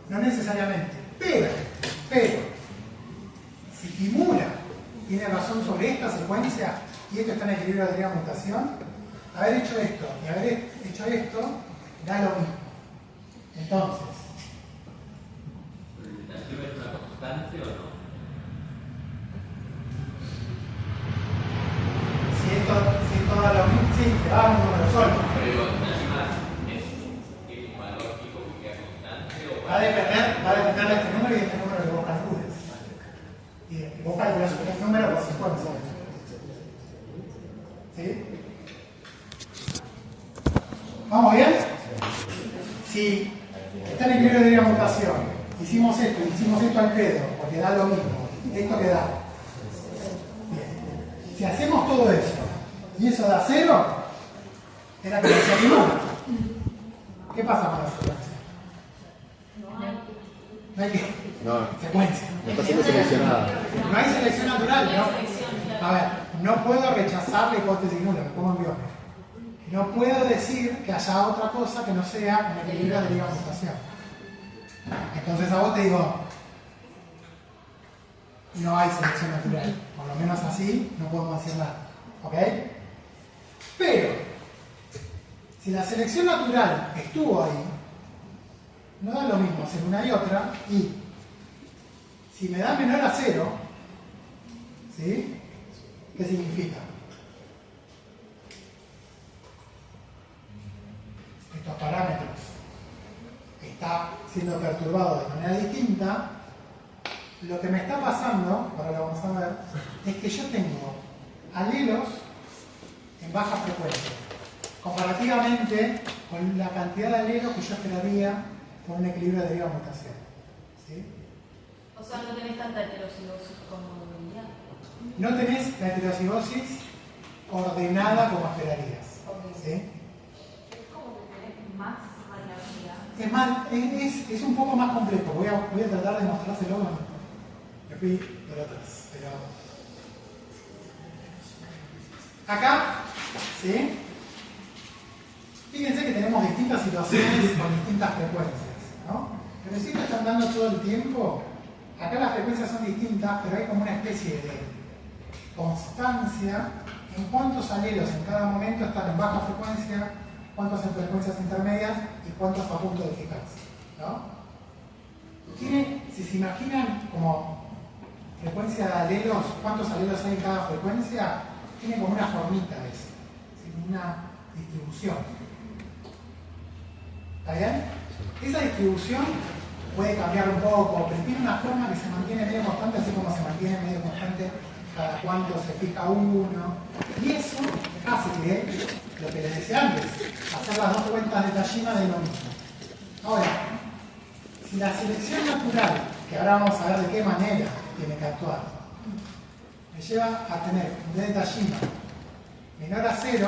[SPEAKER 1] No necesariamente. Pero, si Kimura tiene razón sobre esta secuencia, y esto está en equilibrio de la mutación, haber hecho esto y haber hecho esto da lo mismo. Entonces,
[SPEAKER 4] ¿la activa es una constante o no?
[SPEAKER 1] si esto da lo mismo, sí, te va a dar un número solo.
[SPEAKER 4] Pero la activa es un valor fijo que queda constante o
[SPEAKER 1] Va a depender de este número y de este número que vos calcules. Y vos calculas un número por secuencia. ¿Sí? ¿Vamos bien? Si está en equilibrio de la mutación, hicimos esto al pedo, porque da lo mismo, esto que da. Bien. Si hacemos todo eso y eso da 0, era que no se animó. ¿Qué pasa con la secuencia? No hay que. Secuencia.
[SPEAKER 6] No está siendo seleccionada.
[SPEAKER 1] No hay selección natural, ¿no? A ver, no puedo rechazar la hipótesis nula, me pongo en biome. No puedo decir que haya otra cosa que no sea en equilibrio de la mutación. Entonces a vos te digo, no hay selección natural. Por lo menos así no podemos decir nada. ¿Ok? Pero, si la selección natural estuvo ahí, no da lo mismo hacer una y otra, y si me da menor a 0, ¿sí? ¿Qué significa? Estos parámetros está siendo perturbado de manera distinta. Lo que me está pasando, ahora lo vamos a ver, es que yo tengo alelos en baja frecuencia, comparativamente con la cantidad de alelos que yo esperaría por un equilibrio de deriva mutación. ¿Sí?
[SPEAKER 3] O sea, no tenés tanta heterocigosis como debería.
[SPEAKER 1] No tenés la heterocigosis ordenada como esperarías. ¿Sí?
[SPEAKER 2] Es como que tenés más variabilidad.
[SPEAKER 1] Es más, es un poco más complejo. Voy a tratar de mostrárselo. Me fui por atrás. Pero acá, ¿sí? Fíjense que tenemos distintas situaciones con distintas frecuencias, ¿no? Pero si esto están dando todo el tiempo, acá las frecuencias son distintas, pero hay como una especie de constancia en cuántos alelos en cada momento están en baja frecuencia, cuántos en frecuencias intermedias y cuántos a punto de fijarse, ¿no? Si se imaginan como frecuencia de alelos, cuántos alelos hay en cada frecuencia, tiene como una formita eso, como una distribución. ¿Está bien? Esa distribución puede cambiar un poco, pero tiene una forma que se mantiene medio constante, así como se mantiene medio constante cada cuánto se fija uno. Y eso hace que, lo que les decía antes, hacer las dos cuentas de Tajima de lo mismo. Ahora, si la selección natural, que ahora vamos a ver de qué manera tiene que actuar, me lleva a tener un D de Tajima menor a 0,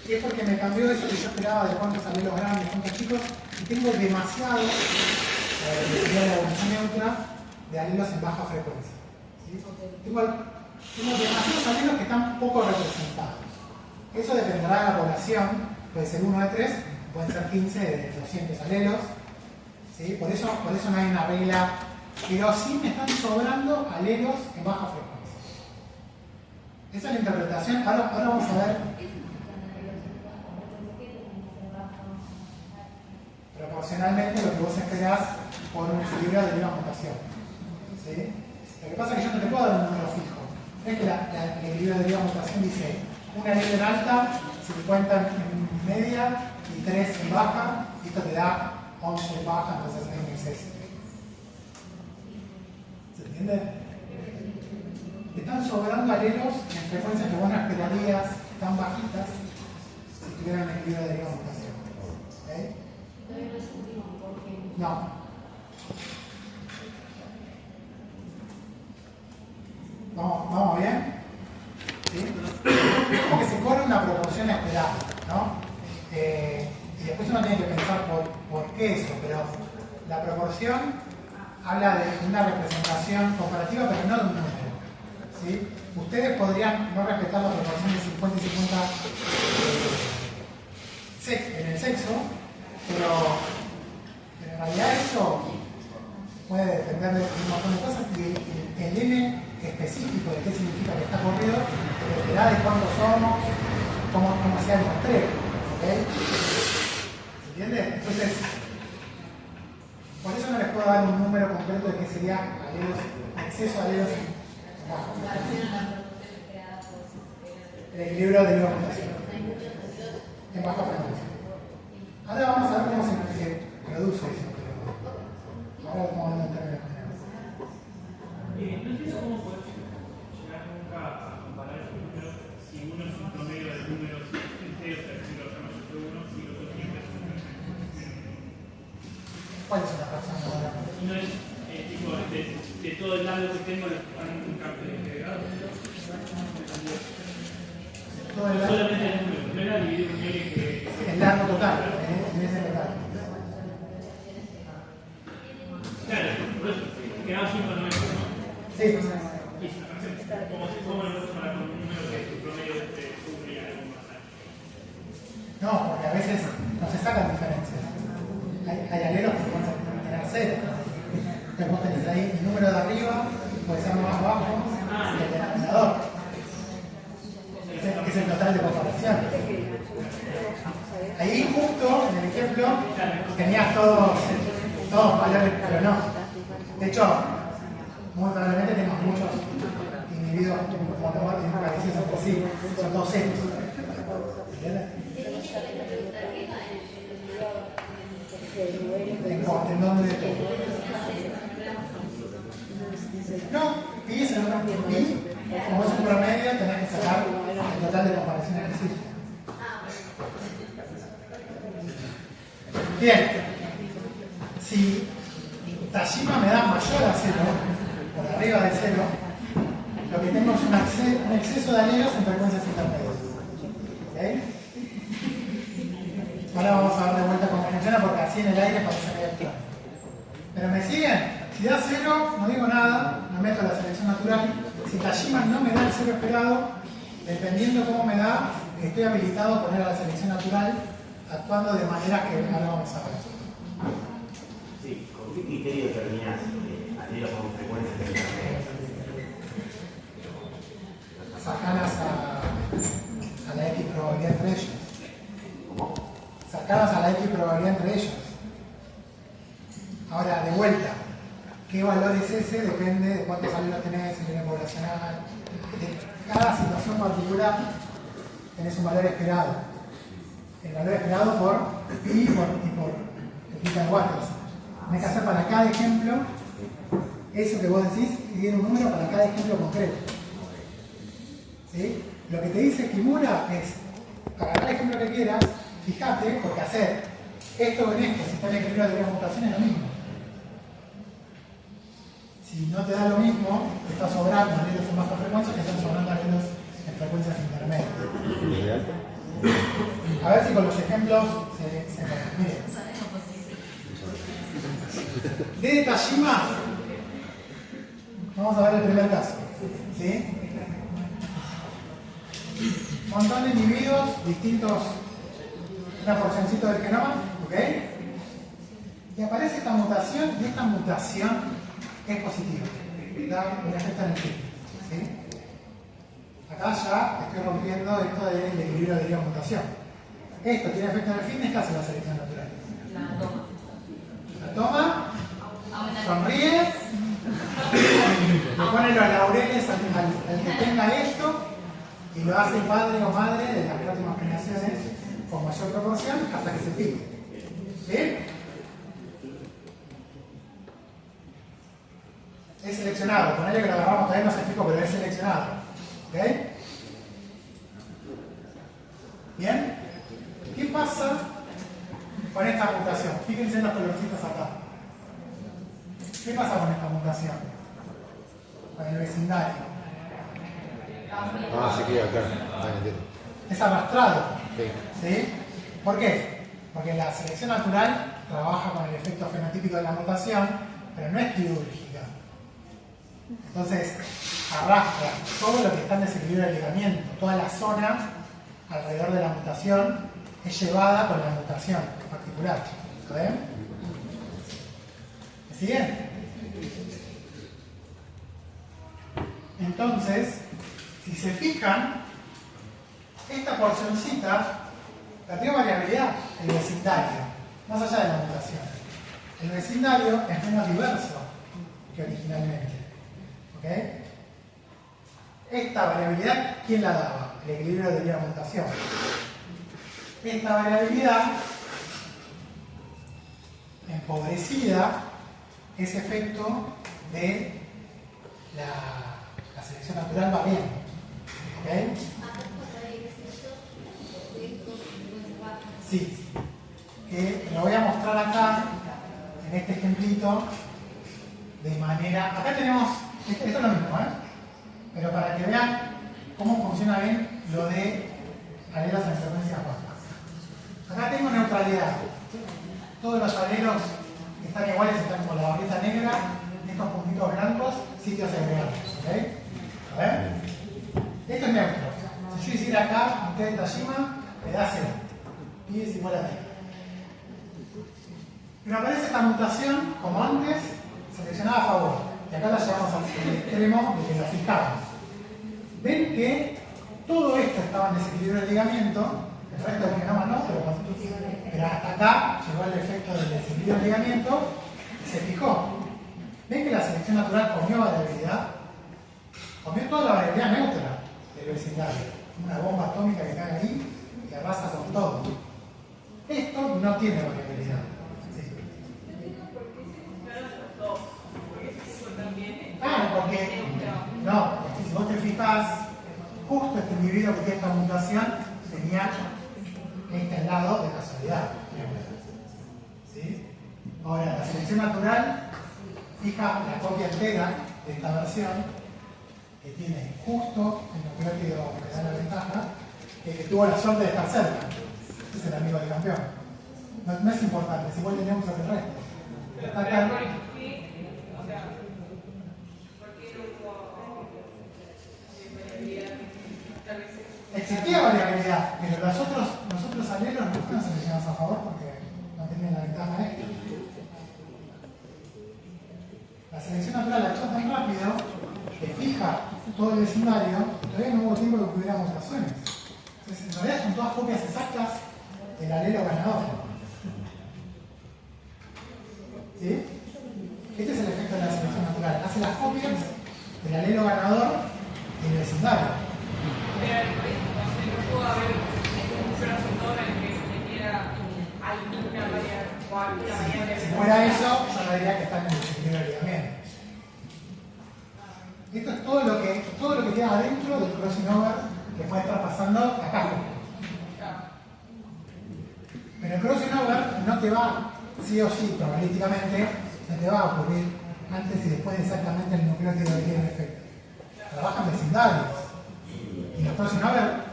[SPEAKER 1] y es porque me cambió eso que yo esperaba de cuántos alelos grandes, cuántos chicos, y tengo demasiado, sería la evolución neutra, de alelos en baja frecuencia. ¿Sí? Tengo demasiados alelos que están poco representados. Eso dependerá de la población, puede ser 1 de 3, pueden ser 15 de 200 alelos. ¿Sí? Por eso no hay una regla, pero sí me están sobrando alelos en baja frecuencia. Esa es la interpretación. Ahora vamos a ver proporcionalmente lo que vos esperás por un equilibrio de una mutación. ¿Sí? Lo que pasa es que yo no te puedo dar un número fijo. Es que el equilibrio de una mutación dice una alelo en alta, 50 en media y 3 en baja, y esto te da 11 en baja, entonces hay un exceso. ¿Se entiende? Te están sobrando alelos en frecuencias que vos no esperarías tan bajitas si tuvieran un equilibrio de una mutación. ¿Okay? No. ¿Vamos bien? ¿Sí? Como que se corre una proporción esperada, ¿no? Y después uno tiene que pensar por qué eso, pero la proporción habla de una representación comparativa, pero no de un número. ¿Sí? Ustedes podrían no respetar la proporción de 50 y 50 en el sexo, pero en realidad eso puede depender de un montón de cosas, y el N específico de qué significa que está corrido dependerá de cuántos somos, cómo sea el rastreo. ¿Okay? ¿Se entiende? Entonces, por eso no les puedo dar un número concreto de qué sería alelos, exceso de alelos bajo. El equilibrio de la mutación en baja frecuencia. Ahora vamos a ver cómo se produce eso, pero ahora vamos a ver en términos generales.
[SPEAKER 10] No entiendo cómo podemos llegar nunca a comparar estos números si uno es un promedio de números enteros, si lo llama yo 1, si los otros siempre son menos.
[SPEAKER 1] ¿Cuál es la razón ahora?
[SPEAKER 10] No es tipo de todo el lado que tengo los que están en un campo agregado. Solamente el número, no era dividir un medio que...
[SPEAKER 1] El largo total, en ese total.
[SPEAKER 10] Claro, por eso, quedaba 5,90, ¿no?
[SPEAKER 1] Sí.
[SPEAKER 10] ¿Cómo lo para con un número que es tu promedio de cubre y algo más alto?
[SPEAKER 1] No, porque a veces no se sacan diferencias. Hay alelos que pueden tener 0. Entonces vos tenés ahí el número de arriba, puede ser más bajo que el denominador. Que es el total de comparación. Ahí justo en el ejemplo tenías todos valores, pero no. De hecho, muy probablemente tenemos muchos individuos monomáticos parecidos entre sí, son todos ceros. En nombre de todo. No, y es el otro. Y como es un promedio, tenés que sacar el total de comparaciones que existen. Bien. Si Tajima me da mayor a 0, por arriba de 0, lo que tengo es un exceso de alelos en frecuencias intermedias. ¿Okay? Ahora vamos a ver de vuelta cómo funciona, porque así en el aire parece medio claro. ¿Pero me siguen? Si da 0, no digo nada, no meto la selección natural. Si Tajima no me da el 0 esperado, dependiendo cómo me da, estoy habilitado a poner a la selección natural, actuando de manera que ahora vamos a ver.
[SPEAKER 11] ¿Con qué criterio determinas alelos con frecuencias de internet?
[SPEAKER 1] Cercanas a la X probabilidad entre ellos.
[SPEAKER 11] ¿Cómo?
[SPEAKER 1] Cercanas a la X probabilidad entre ellos. Ahora, de vuelta, ¿qué valor es ese? Depende de cuántos alelos tenés, el nivel poblacional. De cada situación particular tenés un valor esperado. El valor esperado por pi y por pi watts. Tenés que hacer para cada ejemplo eso que vos decís y tiene un número para cada ejemplo concreto. ¿Sí? Lo que te dice Kimura es, agarrar el ejemplo que quieras, fíjate, porque hacer esto con esto, si está en el equilibrio de la mutación, es lo mismo. Si no te da lo mismo, te está sobrando alelos en baja frecuencia que están sobrando alelos en frecuencias intermedias. A ver si con los ejemplos se miren. De Tajima, vamos a ver el primer caso. ¿Sí? Un montón de individuos distintos, una porcioncita del genoma, ¿ok? Y aparece esta mutación, y esta mutación es positiva, da un efecto en el fin. ¿Sí? Acá ya estoy rompiendo esto del equilibrio de mutación. Esto tiene efecto en el fin, ¿qué hace la selección natural? La toma, sonríe, le pone los laureles al que tenga esto y lo hace padre o madre de las próximas generaciones con mayor proporción hasta que se fije. ¿Sí? Es seleccionado, ponele que lo agarramos, todavía no se explicó, pero es seleccionado. ¿Ok? ¿Bien? ¿Qué pasa con esta mutación? Fíjense en los colorcitos acá. ¿Qué pasa con esta mutación? Con el vecindario.
[SPEAKER 6] Se queda acá.
[SPEAKER 1] Es arrastrado.
[SPEAKER 6] Sí.
[SPEAKER 1] ¿Sí? ¿Por qué? Porque la selección natural trabaja con el efecto fenotípico de la mutación, pero no es quirúrgica. Entonces, arrastra todo lo que está en desequilibrio de ligamiento, toda la zona alrededor de la mutación es llevada por la mutación en particular. ¿Saben? ¿Me siguen? Entonces, si se fijan, esta porcioncita la tiene variabilidad, el vecindario, más allá de la mutación. El vecindario es menos diverso que originalmente. ¿Ok? Esta variabilidad, ¿quién la daba? El equilibrio de la mutación. Esta variabilidad empobrecida es efecto de la selección natural va bien. ¿Ok? Sí. Lo voy a mostrar acá, en este ejemplito, de manera... Acá tenemos... Esto es lo mismo, ¿eh? Pero para que vean cómo funciona bien lo de alelos en frecuencias bajas. Acá tengo neutralidad. Todos los alelos están iguales, están como la barrita negra, estos puntitos blancos, sitios segregados. ¿Ok? A ver. Esto es neutro. Si yo hiciera acá, un T de Tajima, me da 0. Y es igual a T. Pero aparece esta mutación, como antes, seleccionada a favor. Y acá la llevamos al extremo de que la fijamos. Ven que todo esto estaba en desequilibrio de ligamiento, el resto del genoma no, pero hasta acá llegó el efecto del desequilibrio de ligamiento y se fijó. ¿Ven que la selección natural comió variabilidad? Comió toda la variabilidad neutra del vecindario. Una bomba atómica que cae ahí y arrasa con todo. Esto no tiene variabilidad. Claro, porque si vos te fijas, justo este individuo que tiene esta mutación tenía este al lado de casualidad. ¿Sí? Ahora, la selección natural fija la copia entera de esta versión que tiene justo el nucleótido que da la ventaja, que tuvo la suerte de estar cerca. Es el amigo del campeón. No es importante, es igual tenemos el resto. Está acá. Existía variabilidad, pero los otros alelos no fueron seleccionados a favor porque no tenían la ventaja extra. todo el vecindario, todavía no hubo tiempo de que hubiera mutaciones. Entonces, en realidad son todas copias exactas del alelo ganador. ¿Sí? Este es el efecto de la selección natural. Hace las copias del alelo ganador del vecindario.
[SPEAKER 3] No pudo haber un crossover en que metiera alguna variable o alguna variable.
[SPEAKER 1] Si fuera eso, yo no diría que están en el desequilibrio de ligamiento. Esto es todo lo que queda adentro del crossing over que puede estar pasando acá. Pero el crossing over no te va, sí o sí, probabilísticamente, no te va a ocurrir antes y después de exactamente el nucleótido que tiene el efecto. Trabajan vecindarios. Y los crossing over,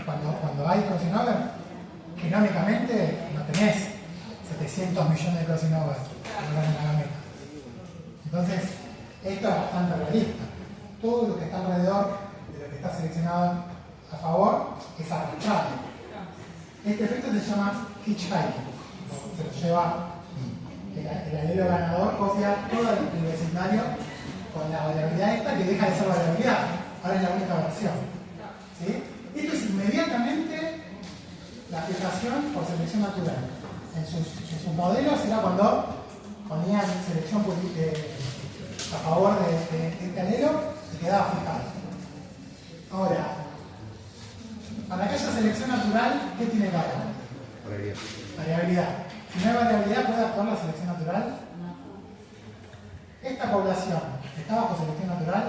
[SPEAKER 1] cuando hay crossing over, genómicamente no tenés 700 millones de crossing over en la gameta. Entonces, esto es bastante realista. Todo lo que está alrededor de lo que está seleccionado a favor es arrastrado. Este efecto se llama hitchhiking. Se lo lleva el alelo ganador, copia todo el vecindario con la variabilidad esta que deja de ser variabilidad. Ahora es la única versión. ¿Sí? Esto es inmediatamente la fijación por selección natural. En sus modelos era cuando ponían selección a favor de este alelo y quedaba fijado. Ahora, para que haya selección natural, ¿qué tiene que haber? Variabilidad. Si no hay variabilidad, ¿puede actuar la selección natural? Esta población está bajo selección natural.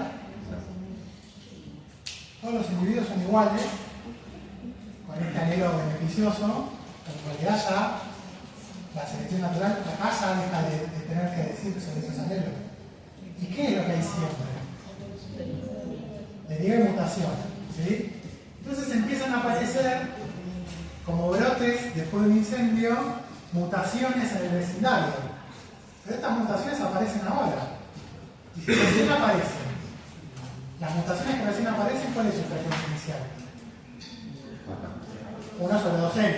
[SPEAKER 1] Todos los individuos son iguales, con este alelo beneficioso, pero en realidad ya la selección natural acá ya deja de tener que decir sobre esos alelos. ¿Y qué es lo que hay siempre? Deriva y mutación. ¿Sí? Entonces empiezan a aparecer, como brotes después de un incendio, mutaciones en el vecindario. Pero estas mutaciones aparecen ahora. Y si recién aparecen, las mutaciones que recién aparecen, ¿cuál es su frecuencia inicial? 1 sobre 2n.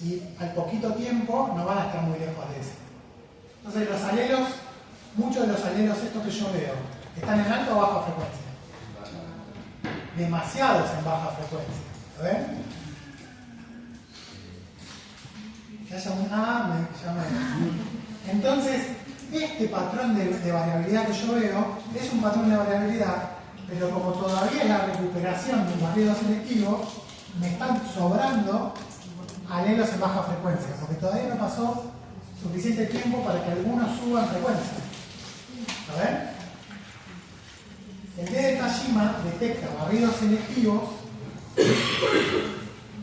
[SPEAKER 1] Y al poquito tiempo no van a estar muy lejos de eso. Entonces los alelos, muchos de los alelos estos que yo veo, están en alta o baja frecuencia. Demasiados en baja frecuencia. ¿Lo ven? Que haya un A, Entonces, este patrón de variabilidad que yo veo es un patrón de variabilidad, pero como todavía es la recuperación de un barrido selectivo, me están sobrando alelos en baja frecuencia, porque todavía no pasó suficiente tiempo para que algunos suban frecuencia. ¿Lo ven? El D de Tajima detecta barridos selectivos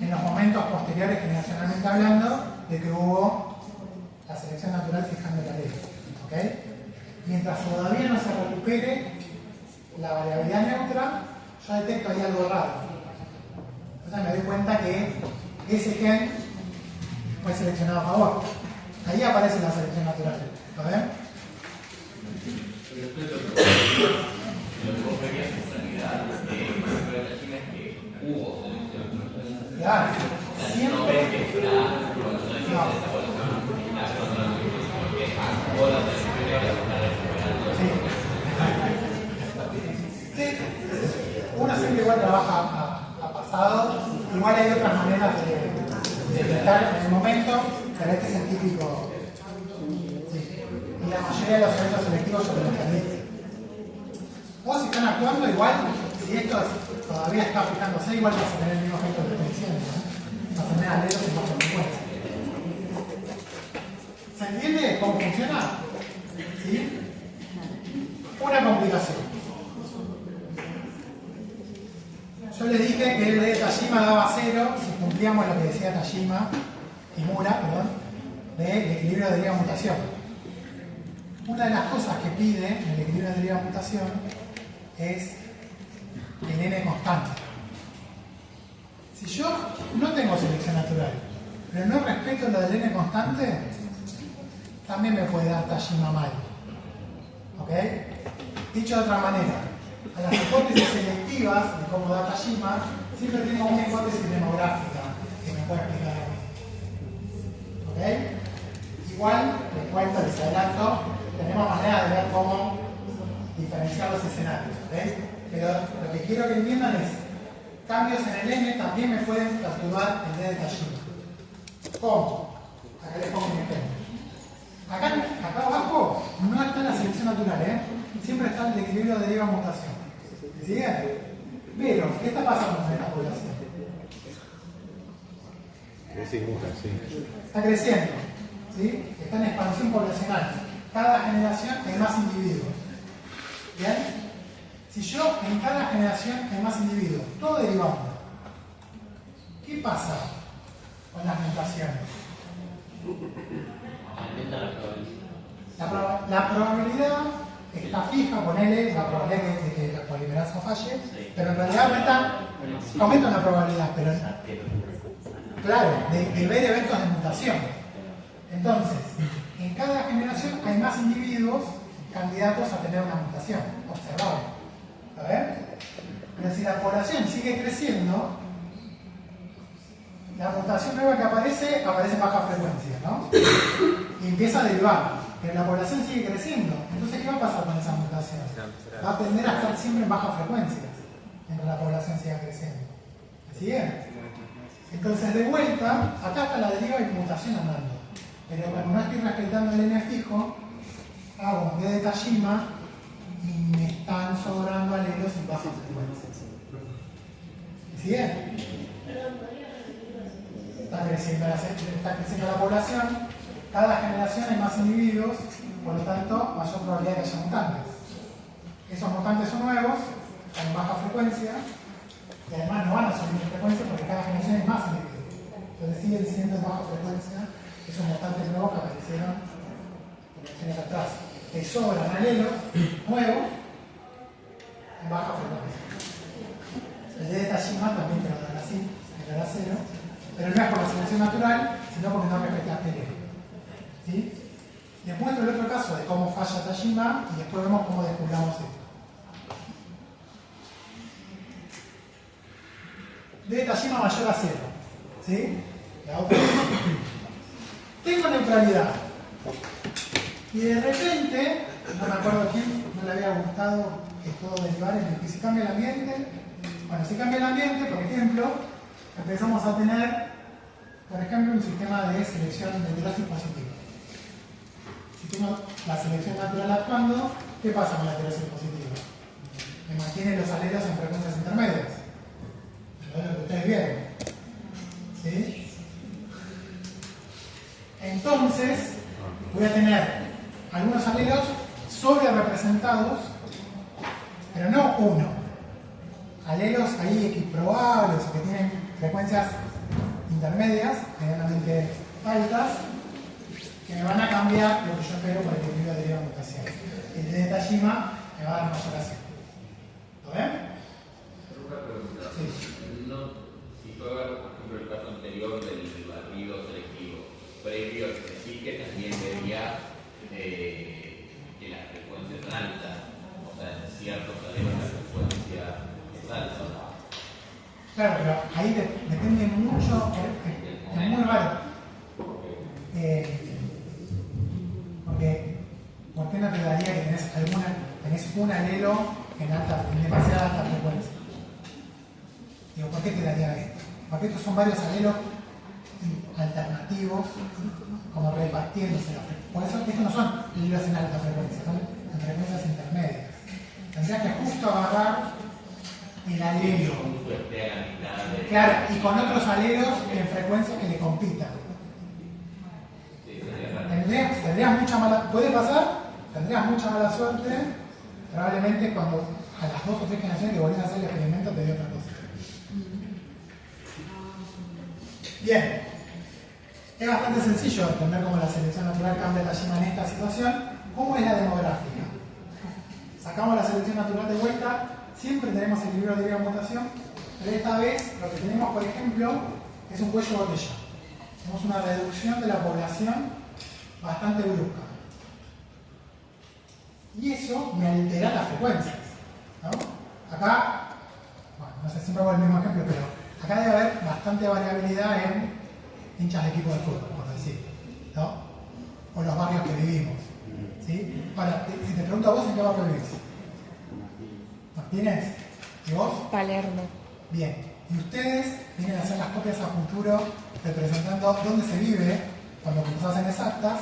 [SPEAKER 1] en los momentos posteriores, generacionalmente hablando, de que hubo la selección natural fijando el alelo. ¿Okay? Mientras todavía no se recupere la variabilidad neutra, yo detecto ahí algo raro. Entonces me doy cuenta que ese gen fue seleccionado a favor. Ahí aparece la selección natural. ¿Lo ven?
[SPEAKER 4] Lo que vos verías en realidad es que hubo selección.
[SPEAKER 1] Claro.
[SPEAKER 4] No ves que está cuando no existe esa evolución. Porque acabó la selección y ahora se está recuperando.
[SPEAKER 1] Sí. Uno siempre igual trabaja a pasado. Igual hay otras maneras de estar en el momento, pero este es el típico. Sí. Y la mayoría de los eventos selectivos yo los también. O si están actuando igual, si esto todavía está fijándose, igual vas a tener el mismo efecto de tensión, ¿no? Vas a tener alelos en baja frecuencia. ¿Se entiende cómo funciona? ¿Sí? Una complicación. Yo les dije que el de Tajima daba 0 si cumplíamos lo que decía Tajima y Mura, perdón, del equilibrio de deriva-mutación. Una de las cosas que pide en el equilibrio de deriva-mutación es el n constante. Si yo no tengo selección natural, pero no respeto lo del n constante, también me puede dar Tajima mal. ¿Ok? Dicho de otra manera, a las hipótesis selectivas de cómo da Tajima, siempre tengo una hipótesis demográfica que me puede explicar a mí. ¿Ok? Igual, les cuento, les adelanto, tenemos manera de ver cómo diferenciar los escenarios. ¿Ok? Pero lo que quiero que entiendan es, cambios en el n también me pueden perturbar el d de Tajima. ¿Cómo? Acá les pongo un ejemplo. Acá abajo no está la selección natural, ¿eh? Siempre está el equilibrio de deriva-mutación. ¿Me siguen? Pero, ¿qué está pasando en esta población? Está creciendo, ¿sí? Está en expansión poblacional. Cada generación hay más individuos. ¿Bien? Si yo en cada generación hay más individuos, todo derivando, ¿qué pasa con las mutaciones? La probabilidad está fija, ponele la probabilidad de que la polimerasa falle, pero en realidad aumenta una probabilidad, pero claro, de ver eventos de mutación. Entonces, en cada generación hay más individuos candidatos a tener una mutación observable. ¿A ver? Pero si la población sigue creciendo, la mutación nueva que aparece en baja frecuencia, ¿no? Y empieza a derivar, pero la población sigue creciendo. Entonces, ¿qué va a pasar con esa mutación? Va a tender a estar siempre en baja frecuencia mientras la población siga creciendo. ¿Me siguen? Entonces, de vuelta, acá está la deriva y mutación andando. Pero como no estoy respetando el n fijo, hago un d de Tajima y me están sobrando alelos en baja frecuencia. ¿Me siguen? Está creciendo la población, cada generación hay más individuos, por lo tanto, mayor probabilidad de que haya mutantes. Esos mutantes son nuevos, en baja frecuencia, y además no van a subir de frecuencia porque cada generación hay más individuos. Entonces siguen siendo en baja frecuencia esos mutantes nuevos que aparecieron generaciones atrás. Que sobran alelos nuevos en baja frecuencia. El d de Tajima también te lo dan así, te lo da 0. Pero no es por la selección natural, sino porque no respetaste el ego. ¿Sí? Les muestro el otro caso de cómo falla Tajima y después vemos cómo descubramos esto. D de Tajima mayor a 0. ¿Sí? La otra vez. Tengo neutralidad. Y de repente, no me acuerdo a quién no le había gustado esto de derivar en el que si cambia el ambiente. Bueno, si cambia el ambiente, por ejemplo, empezamos a tener, por ejemplo, un sistema de selección de heterosis positiva. Si tengo la selección natural actuando, ¿qué pasa con la heterosis positiva? Me mantiene los alelos en frecuencias intermedias. Es lo que ustedes vieron. ¿Sí? Entonces, voy a tener algunos alelos sobre representados, pero no uno. Alelos ahí equiprobables o que tienen frecuencias intermedias, medianamente altas, que me van a cambiar lo que yo espero por el equilibrio de deriva-mutación. El d de Tajima me va a dar mayor a 0. ¿Lo ven?
[SPEAKER 4] Una pregunta.
[SPEAKER 1] Sí.
[SPEAKER 4] Si fue, por ejemplo, el caso anterior del barrido selectivo, previo al que sí que también vería que las frecuencias son altas, o sea, en ciertos alelos la frecuencia es alta.
[SPEAKER 1] Claro, pero ahí depende mucho, es muy raro. Porque, ¿por qué no te daría que tenés un alelo en demasiada alta frecuencia? Digo, ¿por qué te daría esto? Porque estos son varios alelos alternativos, como repartiéndose la frecuencia. Por eso estos no son alelos en alta frecuencia, son en frecuencias intermedias. Tendrías que justo agarrar el alelo. Claro, y con otros alelos en frecuencias que le compitan. Tendrías mucha mala... ¿Puede pasar? Tendrías mucha mala suerte. Probablemente cuando a las 2 o 3 generaciones que volvés a hacer el experimento te dio otra cosa. Bien. Es bastante sencillo entender cómo la selección natural cambia Tajima en esta situación. ¿Cómo es la demográfica? Sacamos la selección natural de vuelta. Siempre tenemos el equilibrio de deriva-mutación, pero esta vez lo que tenemos, por ejemplo, es un cuello botella. Tenemos una reducción de la población bastante brusca. Y eso me altera las frecuencias, ¿no? Acá, bueno, no sé, siempre hago el mismo ejemplo, pero acá debe haber bastante variabilidad en hinchas de equipo de fútbol, por decir, ¿no? O los barrios que vivimos, ¿sí? Ahora, si te pregunto a vos, ¿en qué barrio vivís? ¿Martínez? ¿Y vos?
[SPEAKER 8] Palermo.
[SPEAKER 1] Bien. Y ustedes vienen a hacer las copias a futuro representando dónde se vive cuando cursás en exactas.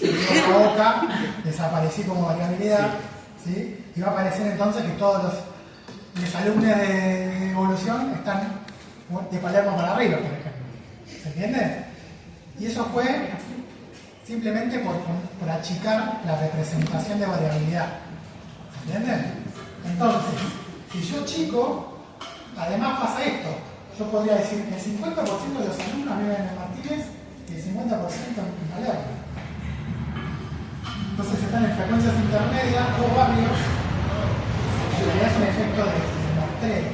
[SPEAKER 1] La boca, desaparecí como variabilidad, ¿sí? Y va a aparecer entonces que todos los alumnos de evolución están de Palermo para arriba, por ejemplo. ¿Se entiende? Y eso fue simplemente por achicar la representación de variabilidad. ¿Se entiende? Entonces, si yo chico, además pasa esto. Yo podría decir que el 50% de los alumnos viven en Martínez y el 50% en Palermo. Entonces están en frecuencias intermedias, dos barrios, en realidad es un efecto de muestreo.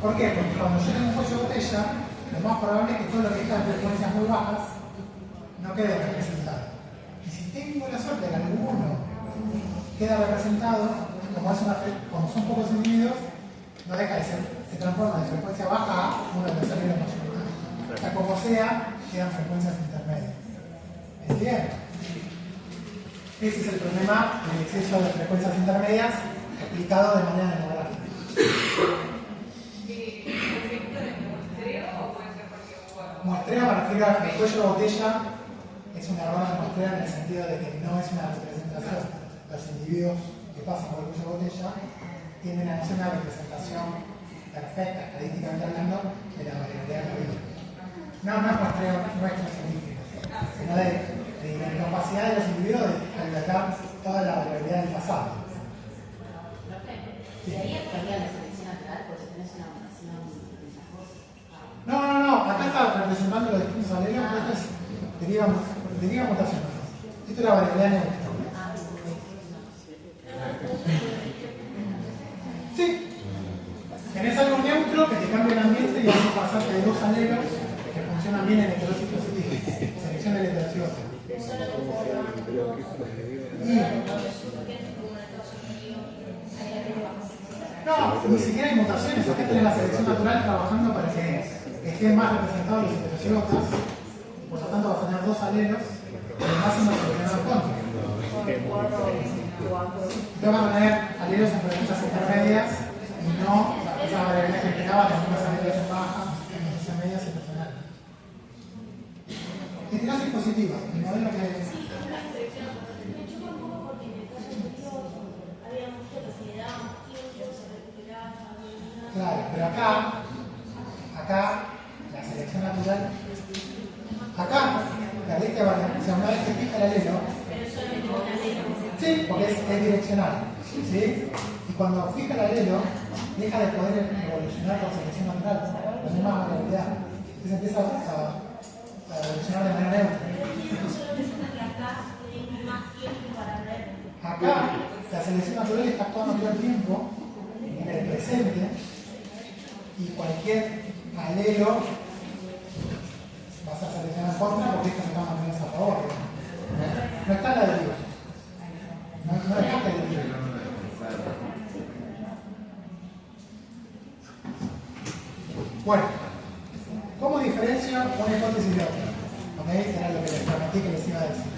[SPEAKER 1] ¿Por qué? Porque cuando yo tengo un cuello de botella, lo más probable es que todo lo que está en frecuencias muy bajas no quede representado. Y si tengo la suerte de que alguno queda representado, como son pocos individuos, no deja de ser, se transforma de frecuencia baja a uno de los salarios mayoritarios. O sea, como sea, quedan frecuencias intermedias. ¿Es bien? Ese es el problema del exceso de frecuencias intermedias explicado de manera demográfica.
[SPEAKER 3] ¿Efecto de muestreo o puede ser porque
[SPEAKER 1] Muestreo me refiero a que el cuello de botella es un error de muestreo en el sentido de que no es una representación. Los individuos que pasan por el cuello de botella tienden a no ser una representación perfecta, estadísticamente hablando, de la variabilidad de la vida. No es muestreo nuestro científico, sino de la incapacidad de los individuos de albergar toda la variabilidad del pasado.
[SPEAKER 12] ¿Y ahí estaría la selección natural por si tenés una votación ventajosa?
[SPEAKER 1] No, acá está representando los distintos alelos, pero esto es deriva mutación. Esto es la variabilidad neutra. Sí. Tenés algo neutro que te cambia el ambiente y vas a pasarte de dos alelos que funcionan bien en heterosis positiva. Selección de la heterosis. No, ni siquiera hay mutaciones. Acá tenés la selección natural trabajando para que estén más representados los heterociotas. Por lo tanto, vas a tener dos alelos y el máximo seleccionado en contra. Te van a tener alelos en frecuencias intermedias y no esa variabilidad que esperaba, también los alelos en baja, en frecuencias medias y personales. Heterosis positiva, el modelo que claro, pero acá la selección natural, acá la ley que varía, o sea, una vez que fija el alelo, sí, porque es direccional, ¿sí? Y cuando fija el alelo, deja de poder evolucionar por selección natural, con más variabilidad. Entonces empieza a evolucionar de manera neutra. Acá, la selección natural está actuando todo el tiempo en el presente y cualquier alelo vas a seleccionar en contra porque esto se va a mantener a favor. No está la deriva. No dejaste de deriva. Bueno, ¿cómo diferencio una hipótesis de otra? ¿Okay? Era lo que les prometí que les iba a decir.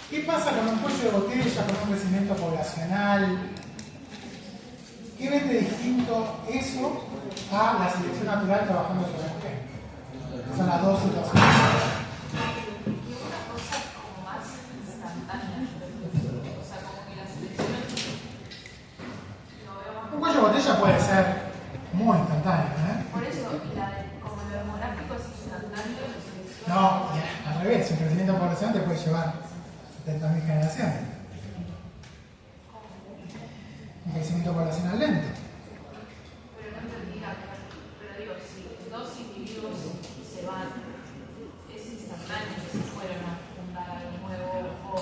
[SPEAKER 1] ¿Qué pasa con un cuello de botella, con un crecimiento poblacional? ¿Qué ves de distinto eso a la selección natural trabajando sobre el gen? Son las dos situaciones.
[SPEAKER 2] Una cosa como más instantánea. O sea, como que la selección lo veo más.
[SPEAKER 1] Un cuello de botella puede ser muy instantáneo, ¿eh?
[SPEAKER 2] Por eso, como lo demográfico es instantáneo,
[SPEAKER 1] No, al revés, un crecimiento poblacional te puede llevar 70.000 generaciones. Un crecimiento poblacional lento.
[SPEAKER 2] pero no entendí pero digo, si dos individuos se van, es instantáneo que se fueron a fundar algo nuevo o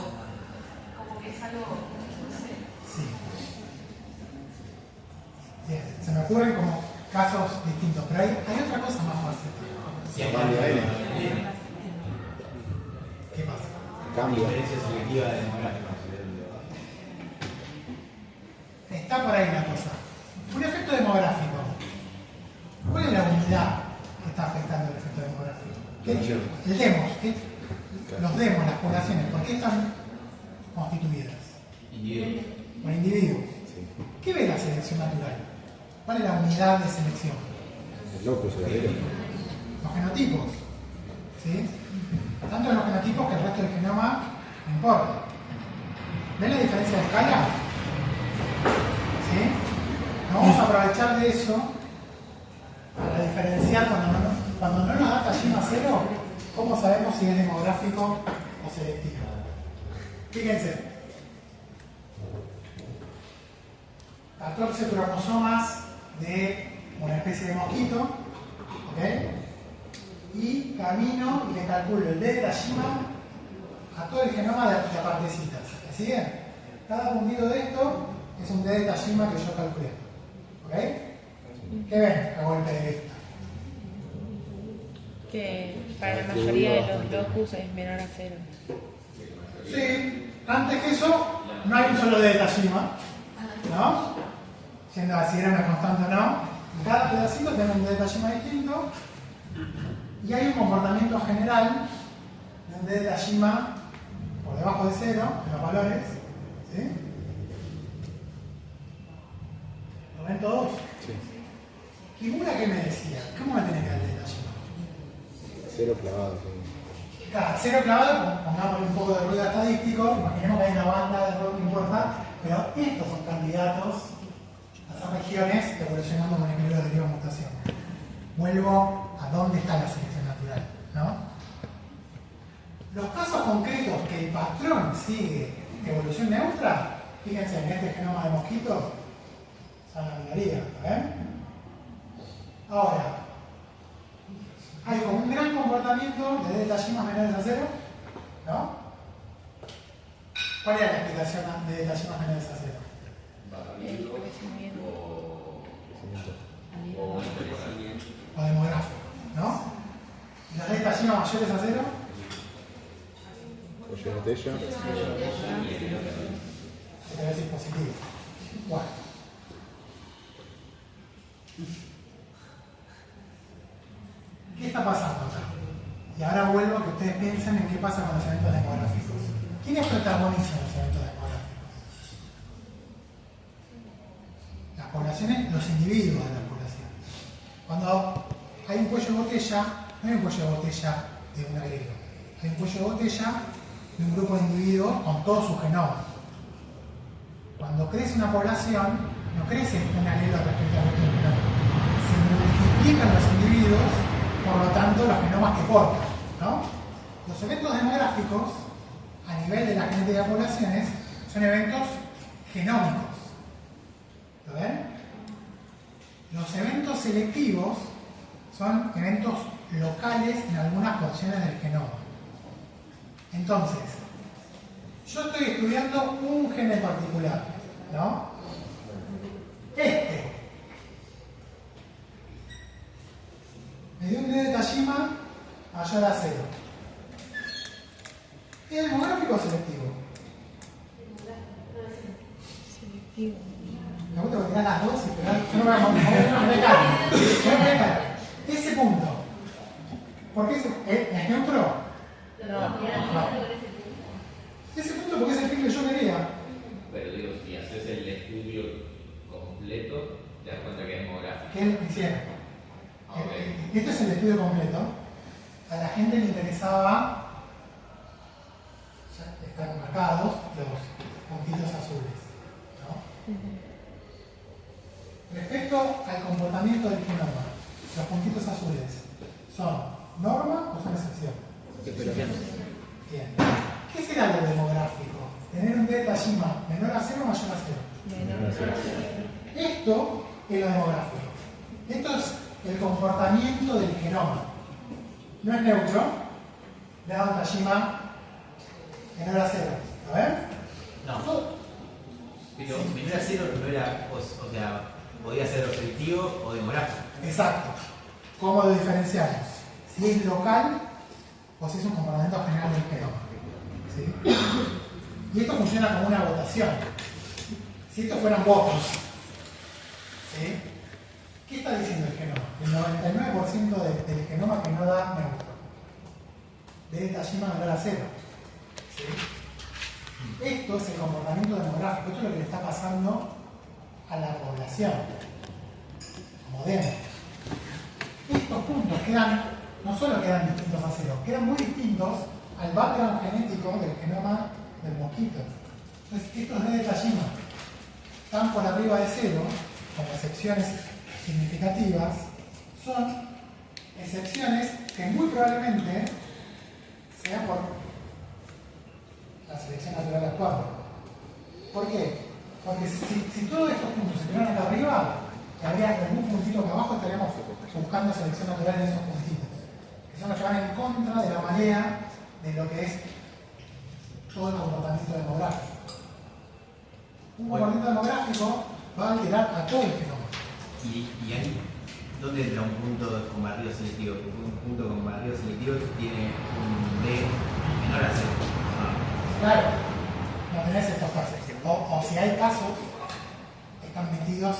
[SPEAKER 2] como que es algo, no sé.
[SPEAKER 1] Sí. Bien, se me ocurren como casos distintos, pero hay otra cosa más fácil. ¿Qué pasa?
[SPEAKER 6] Cambia.
[SPEAKER 9] Diferencia selectiva demográfica.
[SPEAKER 1] Está por ahí la cosa. Un efecto demográfico. ¿Cuál es la unidad que está afectando el efecto demográfico? El demos. Los demos, las poblaciones, ¿por qué están constituidas?
[SPEAKER 9] Individuos.
[SPEAKER 1] por individuos. ¿Qué ve la selección natural? ¿Cuál es la unidad de selección?
[SPEAKER 6] El locus, el alelo.
[SPEAKER 1] Los genotipos. ¿Sí? Tanto los genotipos que el resto del genoma no importa. ¿Ven la diferencia de escala? ¿Sí? Nos vamos a aprovechar de eso para diferenciar cuando no nos da Tajima 0, ¿cómo sabemos si es demográfico o selectivo? Fíjense. 14 cromosomas de una especie de mosquito, ¿ok? Y camino y le calculo el D de Tajima a todo el genoma de partecitas. ¿Me siguen? Cada puntito de esto es un D de Tajima que yo calculé. ¿Ok? ¿Qué ven a golpe de vista?
[SPEAKER 8] Que para la mayoría de los locus es menor a 0.
[SPEAKER 1] Sí, antes que eso no hay un solo D de Tajima, ¿no? Siendo así era una constante o no. En cada pedacito tiene un D de Tajima distinto. Y hay un comportamiento general de un D de Tajima por debajo de 0 en los valores. ¿Sí? ¿Lo ven todos?
[SPEAKER 6] Sí.
[SPEAKER 1] Kimura, ¿qué me decía? ¿Cómo me tiene que dar el D de Tajima?
[SPEAKER 6] 0 clavado.
[SPEAKER 1] Claro, 0 clavado, pongámosle un poco de ruido estadístico, imaginemos que hay una banda de error, no importa, pero estos son candidatos a esas regiones evolucionando con equilibrio de deriva mutación. Vuelvo a dónde está la selección natural, ¿no? Los casos concretos que el patrón sigue evolución neutra, fíjense en este genoma de mosquito, son la minoría, ¿ven? Ahora, hay como un gran comportamiento de D Tajima menores a 0, ¿no? ¿Cuál era la explicación de D Tajima menores a 0? O demográfico, ¿no? ¿Y los D Tajima mayores a 0?
[SPEAKER 6] Oye, botella.
[SPEAKER 1] Se te va a decir positivo. Bueno. ¿Qué está pasando acá? Y ahora vuelvo a que ustedes piensen en qué pasa con los eventos demográficos. ¿Quiénes protagonizan los eventos demográficos? Las poblaciones, los individuos de la población. Cuando hay un cuello de botella, no hay un cuello de botella de un agrego. Hay un cuello de botella de un grupo de individuos con todo su genoma. Cuando crece una población, no crece un alelo respecto al resto del genoma. Se multiplican los individuos, por lo tanto, los genomas que portan, ¿no? Los eventos demográficos, a nivel de la genética de poblaciones, son eventos genómicos. ¿Lo ven? Los eventos selectivos son eventos locales en algunas porciones del genoma. Entonces, yo estoy estudiando un gen en particular, ¿no? Me dio un D de Tajima mayor a 0. ¿Es demográfico o selectivo?
[SPEAKER 8] Selectivo.
[SPEAKER 1] Me gusta porque dan las dos y pegar. Yo no me voy a caer. Ese punto. ¿Por qué es neutro?
[SPEAKER 8] No.
[SPEAKER 1] Ese punto porque es el fin que yo quería.
[SPEAKER 4] Pero digo, si haces el estudio completo, te das cuenta que es demográfico.
[SPEAKER 1] ¿Qué es lo que hicieron? Este es el estudio completo. A la gente le interesaba, ya están marcados los puntitos azules, ¿no? Respecto al comportamiento del genoma, los puntitos azules, ¿son norma o son excepción? Bien. ¿Qué será lo demográfico? Tener un D de Tajima menor a 0 o mayor a 0. Esto es lo demográfico. Esto es el comportamiento del genoma. No es neutro, le da un Tajima menor a 0. ¿Lo ven?
[SPEAKER 9] No. Pero menor a 0 no era, o sea, podía ser selectivo o demográfico.
[SPEAKER 1] Exacto. ¿Cómo lo diferenciamos? Si es local o si es un comportamiento general del genoma. ¿Sí? Y esto funciona como una votación. Si estos fueran votos, ¿sí? ¿Qué está diciendo el genoma? El 99% del genoma que no da neutro. De Tajima menor a 0. ¿Sí? Esto es el comportamiento demográfico, esto es lo que le está pasando a la población moderna. Estos puntos no solo quedan distintos a cero, quedan muy distintos al background genético del genoma del mosquito. Entonces, estos D de Tajima están por arriba de cero, con excepciones significativas, son excepciones que muy probablemente sean por la selección natural actual. ¿Por qué? Porque si todos estos puntos se tuvieran acá arriba, habría algún puntito acá abajo, estaríamos buscando selección natural en esos puntitos, que son los que van en contra de la marea de lo que es todo el comportamiento demográfico. Un comportamiento demográfico va a alterar a todo el genoma.
[SPEAKER 9] ¿Y ahí dónde entra un punto con barrido selectivo? Porque un punto con barrido selectivo tiene un D menor a 0.
[SPEAKER 1] Claro, no tenés estos casos. O si hay casos, están metidos.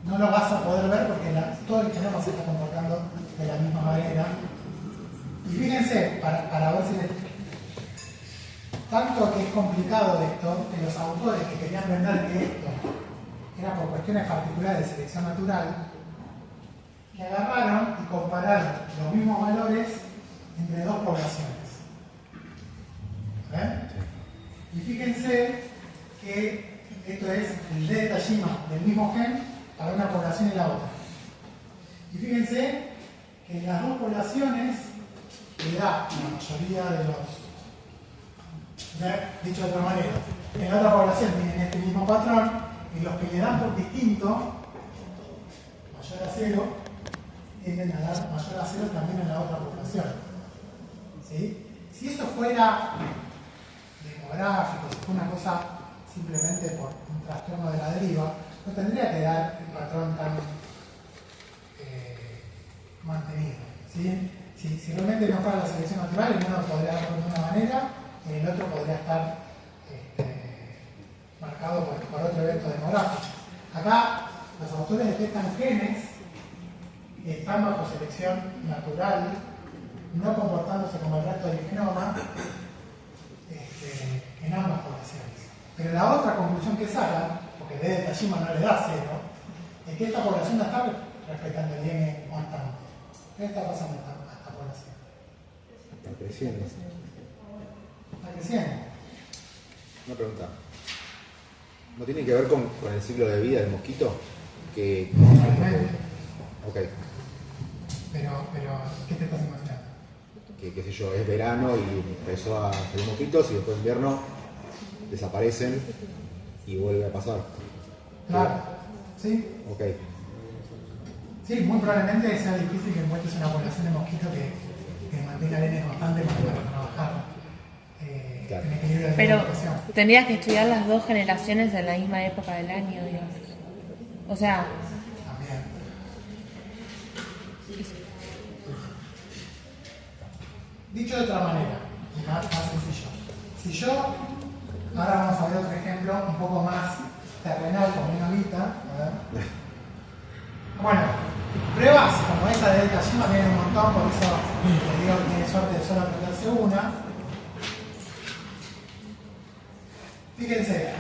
[SPEAKER 1] No lo vas a poder ver porque todo el genoma se está comportando de la misma manera. Y fíjense, para ver si tanto que es complicado esto, que los autores que querían vender que esto era por cuestiones particulares de selección natural, que agarraron y compararon los mismos valores entre dos poblaciones. ¿Ven? Y fíjense que esto es el D de Tajima del mismo gen para una población y la otra. Y fíjense que en las dos poblaciones le da la mayoría de los... Dicho de otra manera, en la otra población tienen este mismo patrón y los que le dan por distinto, mayor a 0, tienden a dar mayor a 0 también en la otra población. ¿Sí? Si eso fuera demográfico, si fuera una cosa simplemente por un trastorno de la deriva, no tendría que dar el patrón tan mantenido. ¿Sí? Si realmente no fuera la selección natural, el uno podría dar de una manera y el otro podría estar marcado por otro evento demográfico. Acá los autores detectan genes que están bajo selección natural, no comportándose como el resto del genoma en ambas poblaciones. Pero la otra conclusión que sacan, porque D de Tajima no le da 0, es que esta población no está respetando el DNA constante. ¿Qué está pasando a esta población?
[SPEAKER 6] Está creciendo.
[SPEAKER 1] Está creciendo.
[SPEAKER 6] Una pregunta. ¿No tiene que ver con el ciclo de vida del mosquito? Que... Ok.
[SPEAKER 1] Pero, ¿qué te estás imaginando?
[SPEAKER 6] Que, qué sé yo, es verano y empezó a salir mosquitos y después de invierno desaparecen y vuelve a pasar.
[SPEAKER 1] Claro. ¿Sí?
[SPEAKER 6] Ok.
[SPEAKER 1] Sí, muy probablemente sea difícil que encuentres una población de mosquitos que mantenga el N constante para trabajar en equilibrio de
[SPEAKER 8] Pero
[SPEAKER 1] alimentación.
[SPEAKER 8] tendrías que estudiar las dos generaciones en la misma época del año, digamos. O sea...
[SPEAKER 1] También. Dicho de otra manera, más sencillo. Si yo, ahora vamos a ver otro ejemplo un poco más terrenal, con menos vista. A ver. Bueno, pruebas como esta de Tajima tienen un montón, por eso les digo que tiene suerte de solo aprenderse una. Fíjense,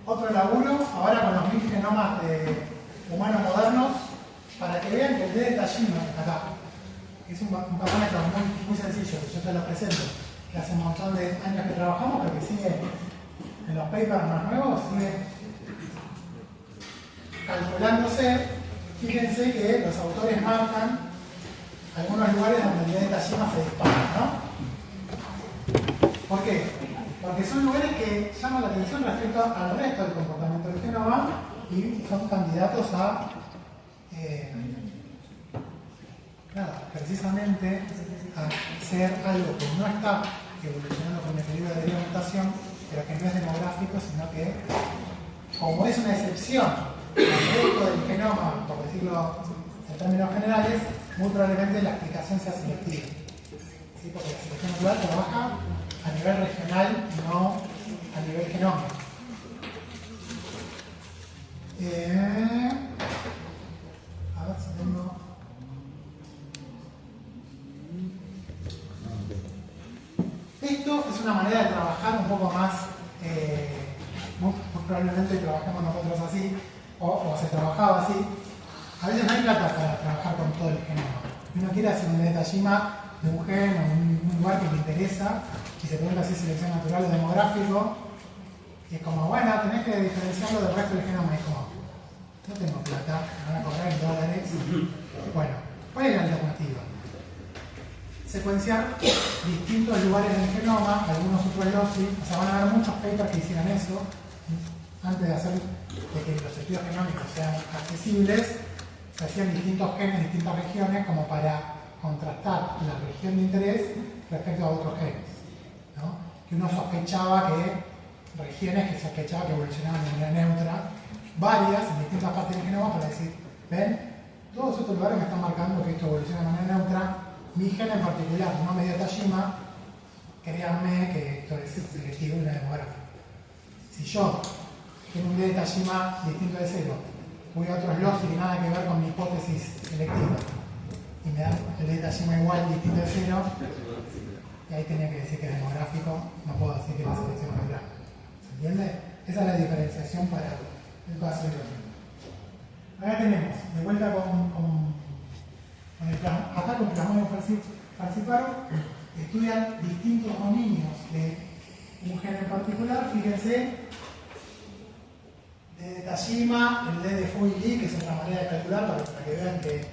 [SPEAKER 1] otro laburo, ahora con los 1000 genomas de humanos modernos, para que vean que el D de Tajima, acá, es un parámetro muy sencillo, que yo te lo presento, que hace un montón de años que trabajamos, pero que sigue en los papers más nuevos, sigue calculándose. Fíjense que los autores marcan algunos lugares donde el D de Tajima se dispara, ¿no? ¿Por qué? Porque son lugares que llaman la atención respecto al resto del comportamiento del genoma y son candidatos a precisamente a ser algo que no está evolucionando con el equilibrio de alimentación, pero que no es demográfico, sino que, como es una excepción al resto del genoma, por decirlo en términos generales, muy probablemente la explicación sea selectiva. ¿Sí? Porque la selección natural trabaja a nivel regional y no a nivel genómico. A ver si tengo... Esto esto es una manera de trabajar un poco más, muy probablemente trabajamos nosotros así, o se trabajaba así. A veces no hay plata para trabajar con todo el genoma. Uno quiere hacer un Tajima de un gen o un lugar que le interesa y se pregunta si es selección natural o demográfico. Y es como, bueno, tenés que diferenciarlo del resto del genoma. Y es como, no tengo plata, me van a cobrar en dólares. Bueno, ¿cuál es la alternativa? Secuenciar distintos lugares del genoma, algunos superglossis, o sea, van a haber muchos papers que hicieran eso, antes de que los estudios genómicos sean accesibles, se hacían distintos genes, distintas regiones, como para contrastar la región de interés respecto a otros genes, ¿no? Que uno sospechaba que regiones que sospechaba que evolucionaban de manera neutra, varias en distintas partes del genoma, para decir, ven, todos estos lugares me están marcando que esto evoluciona de manera neutra, mi gen en particular no me dio Tajima, créanme que esto es selectivo y no demográfico. Si yo tengo un D de Tajima distinto de cero, voy a otros loss y nada que ver con mi hipótesis selectiva, y me dan el D de Tajima igual distinto de cero, y ahí tenía que decir que es demográfico, no puedo decir que es la selección natural. ¿Se entiende? Esa es la diferenciación para el caso de los. Acá tenemos, de vuelta con el plan, acá con Plasmodium falciparum, estudian distintos dominios de un gen en particular. Fíjense, de Tajima, el D de Fu y Li, que es otra manera de calcular para que vean que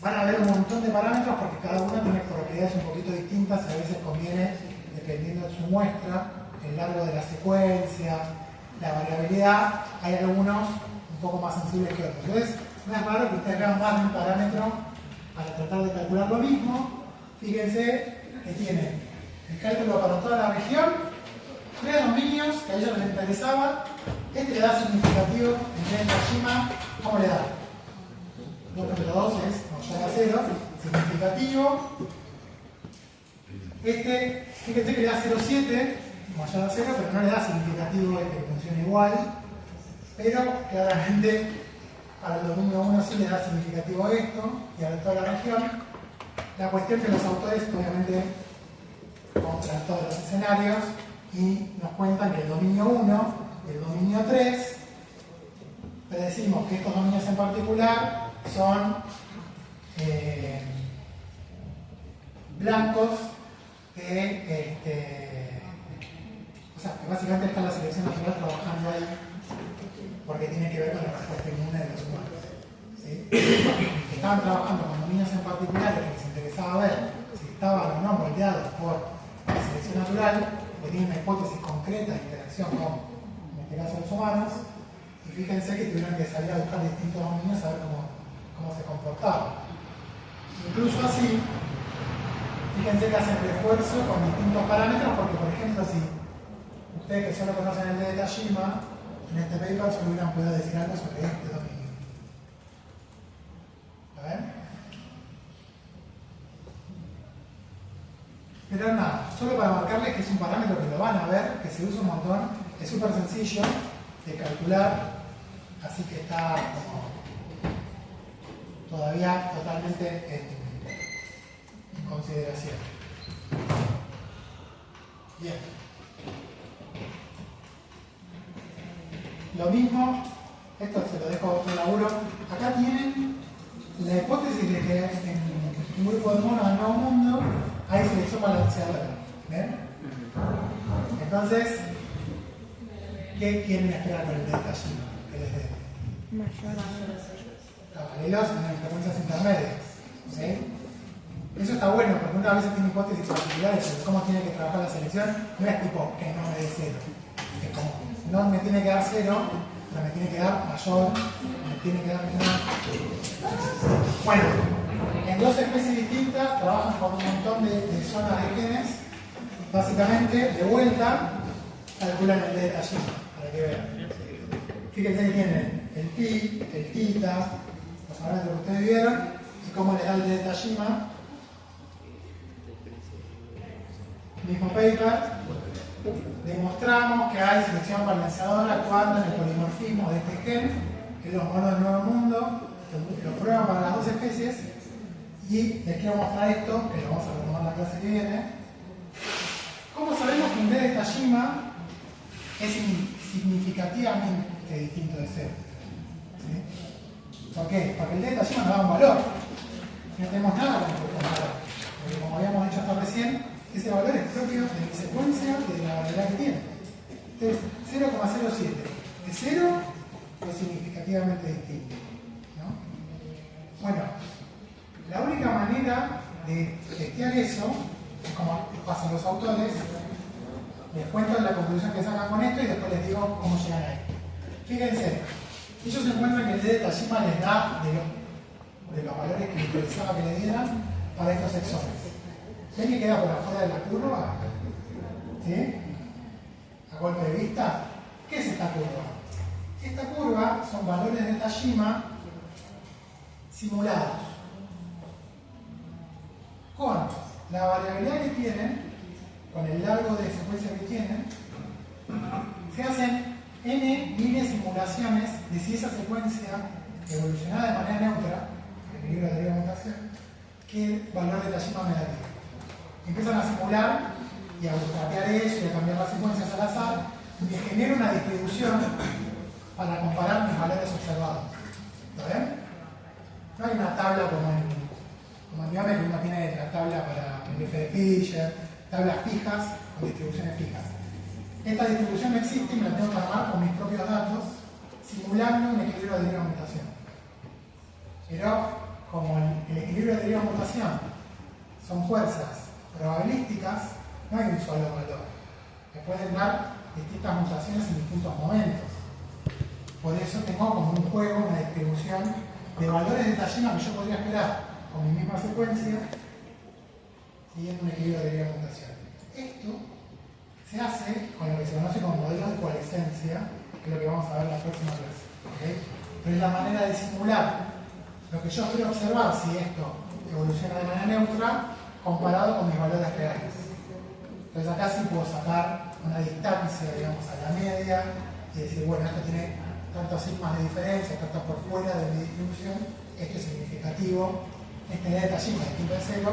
[SPEAKER 1] van a haber un montón de parámetros porque cada uno tiene propiedades un poquito distintas y a veces conviene, dependiendo de su muestra, el largo de la secuencia, la variabilidad, hay algunos un poco más sensibles que otros. Entonces, no es raro que ustedes vean más de un parámetro para tratar de calcular lo mismo. Fíjense que tienen el cálculo para toda la región, 3 dominios que a ellos les interesaba. Este le da significativo en vez de Tajima, ¿cómo le da? 2 entre 2 es no llega a 0, significativo. Este, fíjense que le da 0,7, como llega a 0, pero no le da significativo que funciona igual. Pero claramente para el dominio 1 sí le da significativo esto, y a toda la región. La cuestión es que los autores obviamente compran todos los escenarios y nos cuentan que el dominio 1 y el dominio 3, predecimos que estos dominios en particular son blancos que, o sea, que básicamente está la selección natural trabajando ahí porque tiene que ver con la respuesta inmune de los humanos. ¿Sí? Estaban trabajando con dominios en particulares que les interesaba ver si estaban o no moldeados por la selección natural, que tienen una hipótesis concreta de interacción con, en este caso, los humanos, y fíjense que tuvieron que salir a buscar distintos dominios a ver cómo se comportaban. Incluso así, fíjense que hacen refuerzo con distintos parámetros, porque, por ejemplo, si ustedes que solo conocen el D de Tajima, en este paper solo hubieran podido decir algo sobre este dominio. ¿A ver? Pero nada, solo para marcarles que es un parámetro que lo van a ver, que se usa un montón, es súper sencillo de calcular, así que está como todavía totalmente en consideración. Bien. Lo mismo, esto se lo dejo a otro laburo. Acá tienen la hipótesis de que en un grupo de monos del Nuevo Mundo hay selección balanceadora. ¿Ven? Entonces, ¿qué quieren esperar con el delta Tajima? Que les dé paralelos en frecuencias intermedias. ¿Sí? Eso está bueno porque una vez tiene hipótesis particulares sobre cómo tiene que trabajar la selección. No es tipo que no me dé 0. Es como, no me tiene que dar 0, pero me tiene que dar mayor, me tiene que dar menor. Bueno, en 2 especies distintas trabajan con un montón de zonas de genes. Básicamente, de vuelta, calculan el D de Tajima, para que vean. Fíjense que tienen el pi, el tita, los parámetros que ustedes vieron, y cómo les da el D de Tajima. Mismo paper. Demostramos que hay selección balanceadora actuando en el polimorfismo de este gen, que es los monos del Nuevo Mundo. Lo prueban para las 2 especies. Y les quiero mostrar esto, que lo vamos a retomar la clase que viene. de Tajima es significativamente distinto de 0. ¿Sí? ¿Por qué? Porque el D de Tajima nos da un valor. No tenemos nada con el valor. Porque como habíamos dicho hasta recién, ese valor es propio de mi secuencia y de la variabilidad que tiene. Entonces, 0,07 es 0 o significativamente distinto. ¿No? Bueno, la única manera de testear eso es como pasan los autores, les cuento la conclusión que sacan con esto y después les digo cómo llegan ahí. Fíjense, ellos encuentran que el D de Tajima les da de los valores que les interesaba que le dieran para estos exones. ¿Ven que queda por afuera de la curva? ¿Sí? A golpe de vista, ¿qué es esta curva? Esta curva son valores de Tajima simulados con la variabilidad que tienen, con el largo de secuencia que tienen. Se hacen n miles simulaciones de si esa secuencia evolucionada de manera neutra, en el libro de deriva mutación, qué valor de Tajima me daría. Empiezan a simular y a bootstrapear eso y a cambiar las secuencias al azar, y me genera una distribución para comparar mis valores observados. ¿Lo ven? No hay una tabla como en Biome, que uno tiene la tabla para el F de Fisher, tablas fijas con distribuciones fijas. Esta distribución no existe y me la tengo que armar con mis propios datos, simulando un equilibrio de deriva mutación. Pero como el equilibrio de deriva mutación son fuerzas probabilísticas, no hay un solo valor. Me pueden dar distintas mutaciones en distintos momentos. Por eso tengo como un juego, una distribución de valores de Tajima que yo podría esperar con mi misma secuencia, siguiendo un equilibrio de deriva mutación. Esto se hace con lo que se conoce como modelo de coalescencia, que es lo que vamos a ver en la próxima clase. ¿Okay? Pero es la manera de simular lo que yo quiero observar si esto evoluciona de manera neutra comparado con mis valores reales. Entonces acá sí puedo sacar una distancia, digamos, a la media y decir, bueno, esto tiene tantos sigmas de diferencia, esto está por fuera de mi distribución, esto es significativo, este D de Tajima distinto de 0.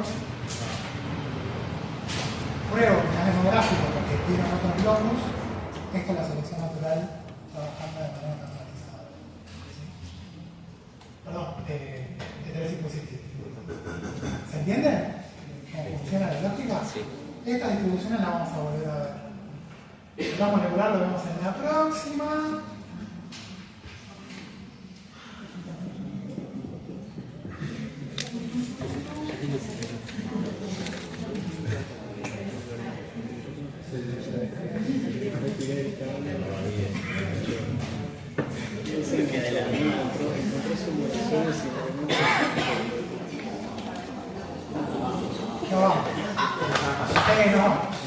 [SPEAKER 1] Pruebo que también es gráfico porque tiene otros globos, esto es la selección natural trabajando de manera normalizada. ¿Sí? Perdón, heterosis positiva. ¿Se entiende? ¿Cómo funciona la lógica? Sí. Estas distribuciones las vamos a volver a ver. El plan molecular lo vemos en la próxima. No.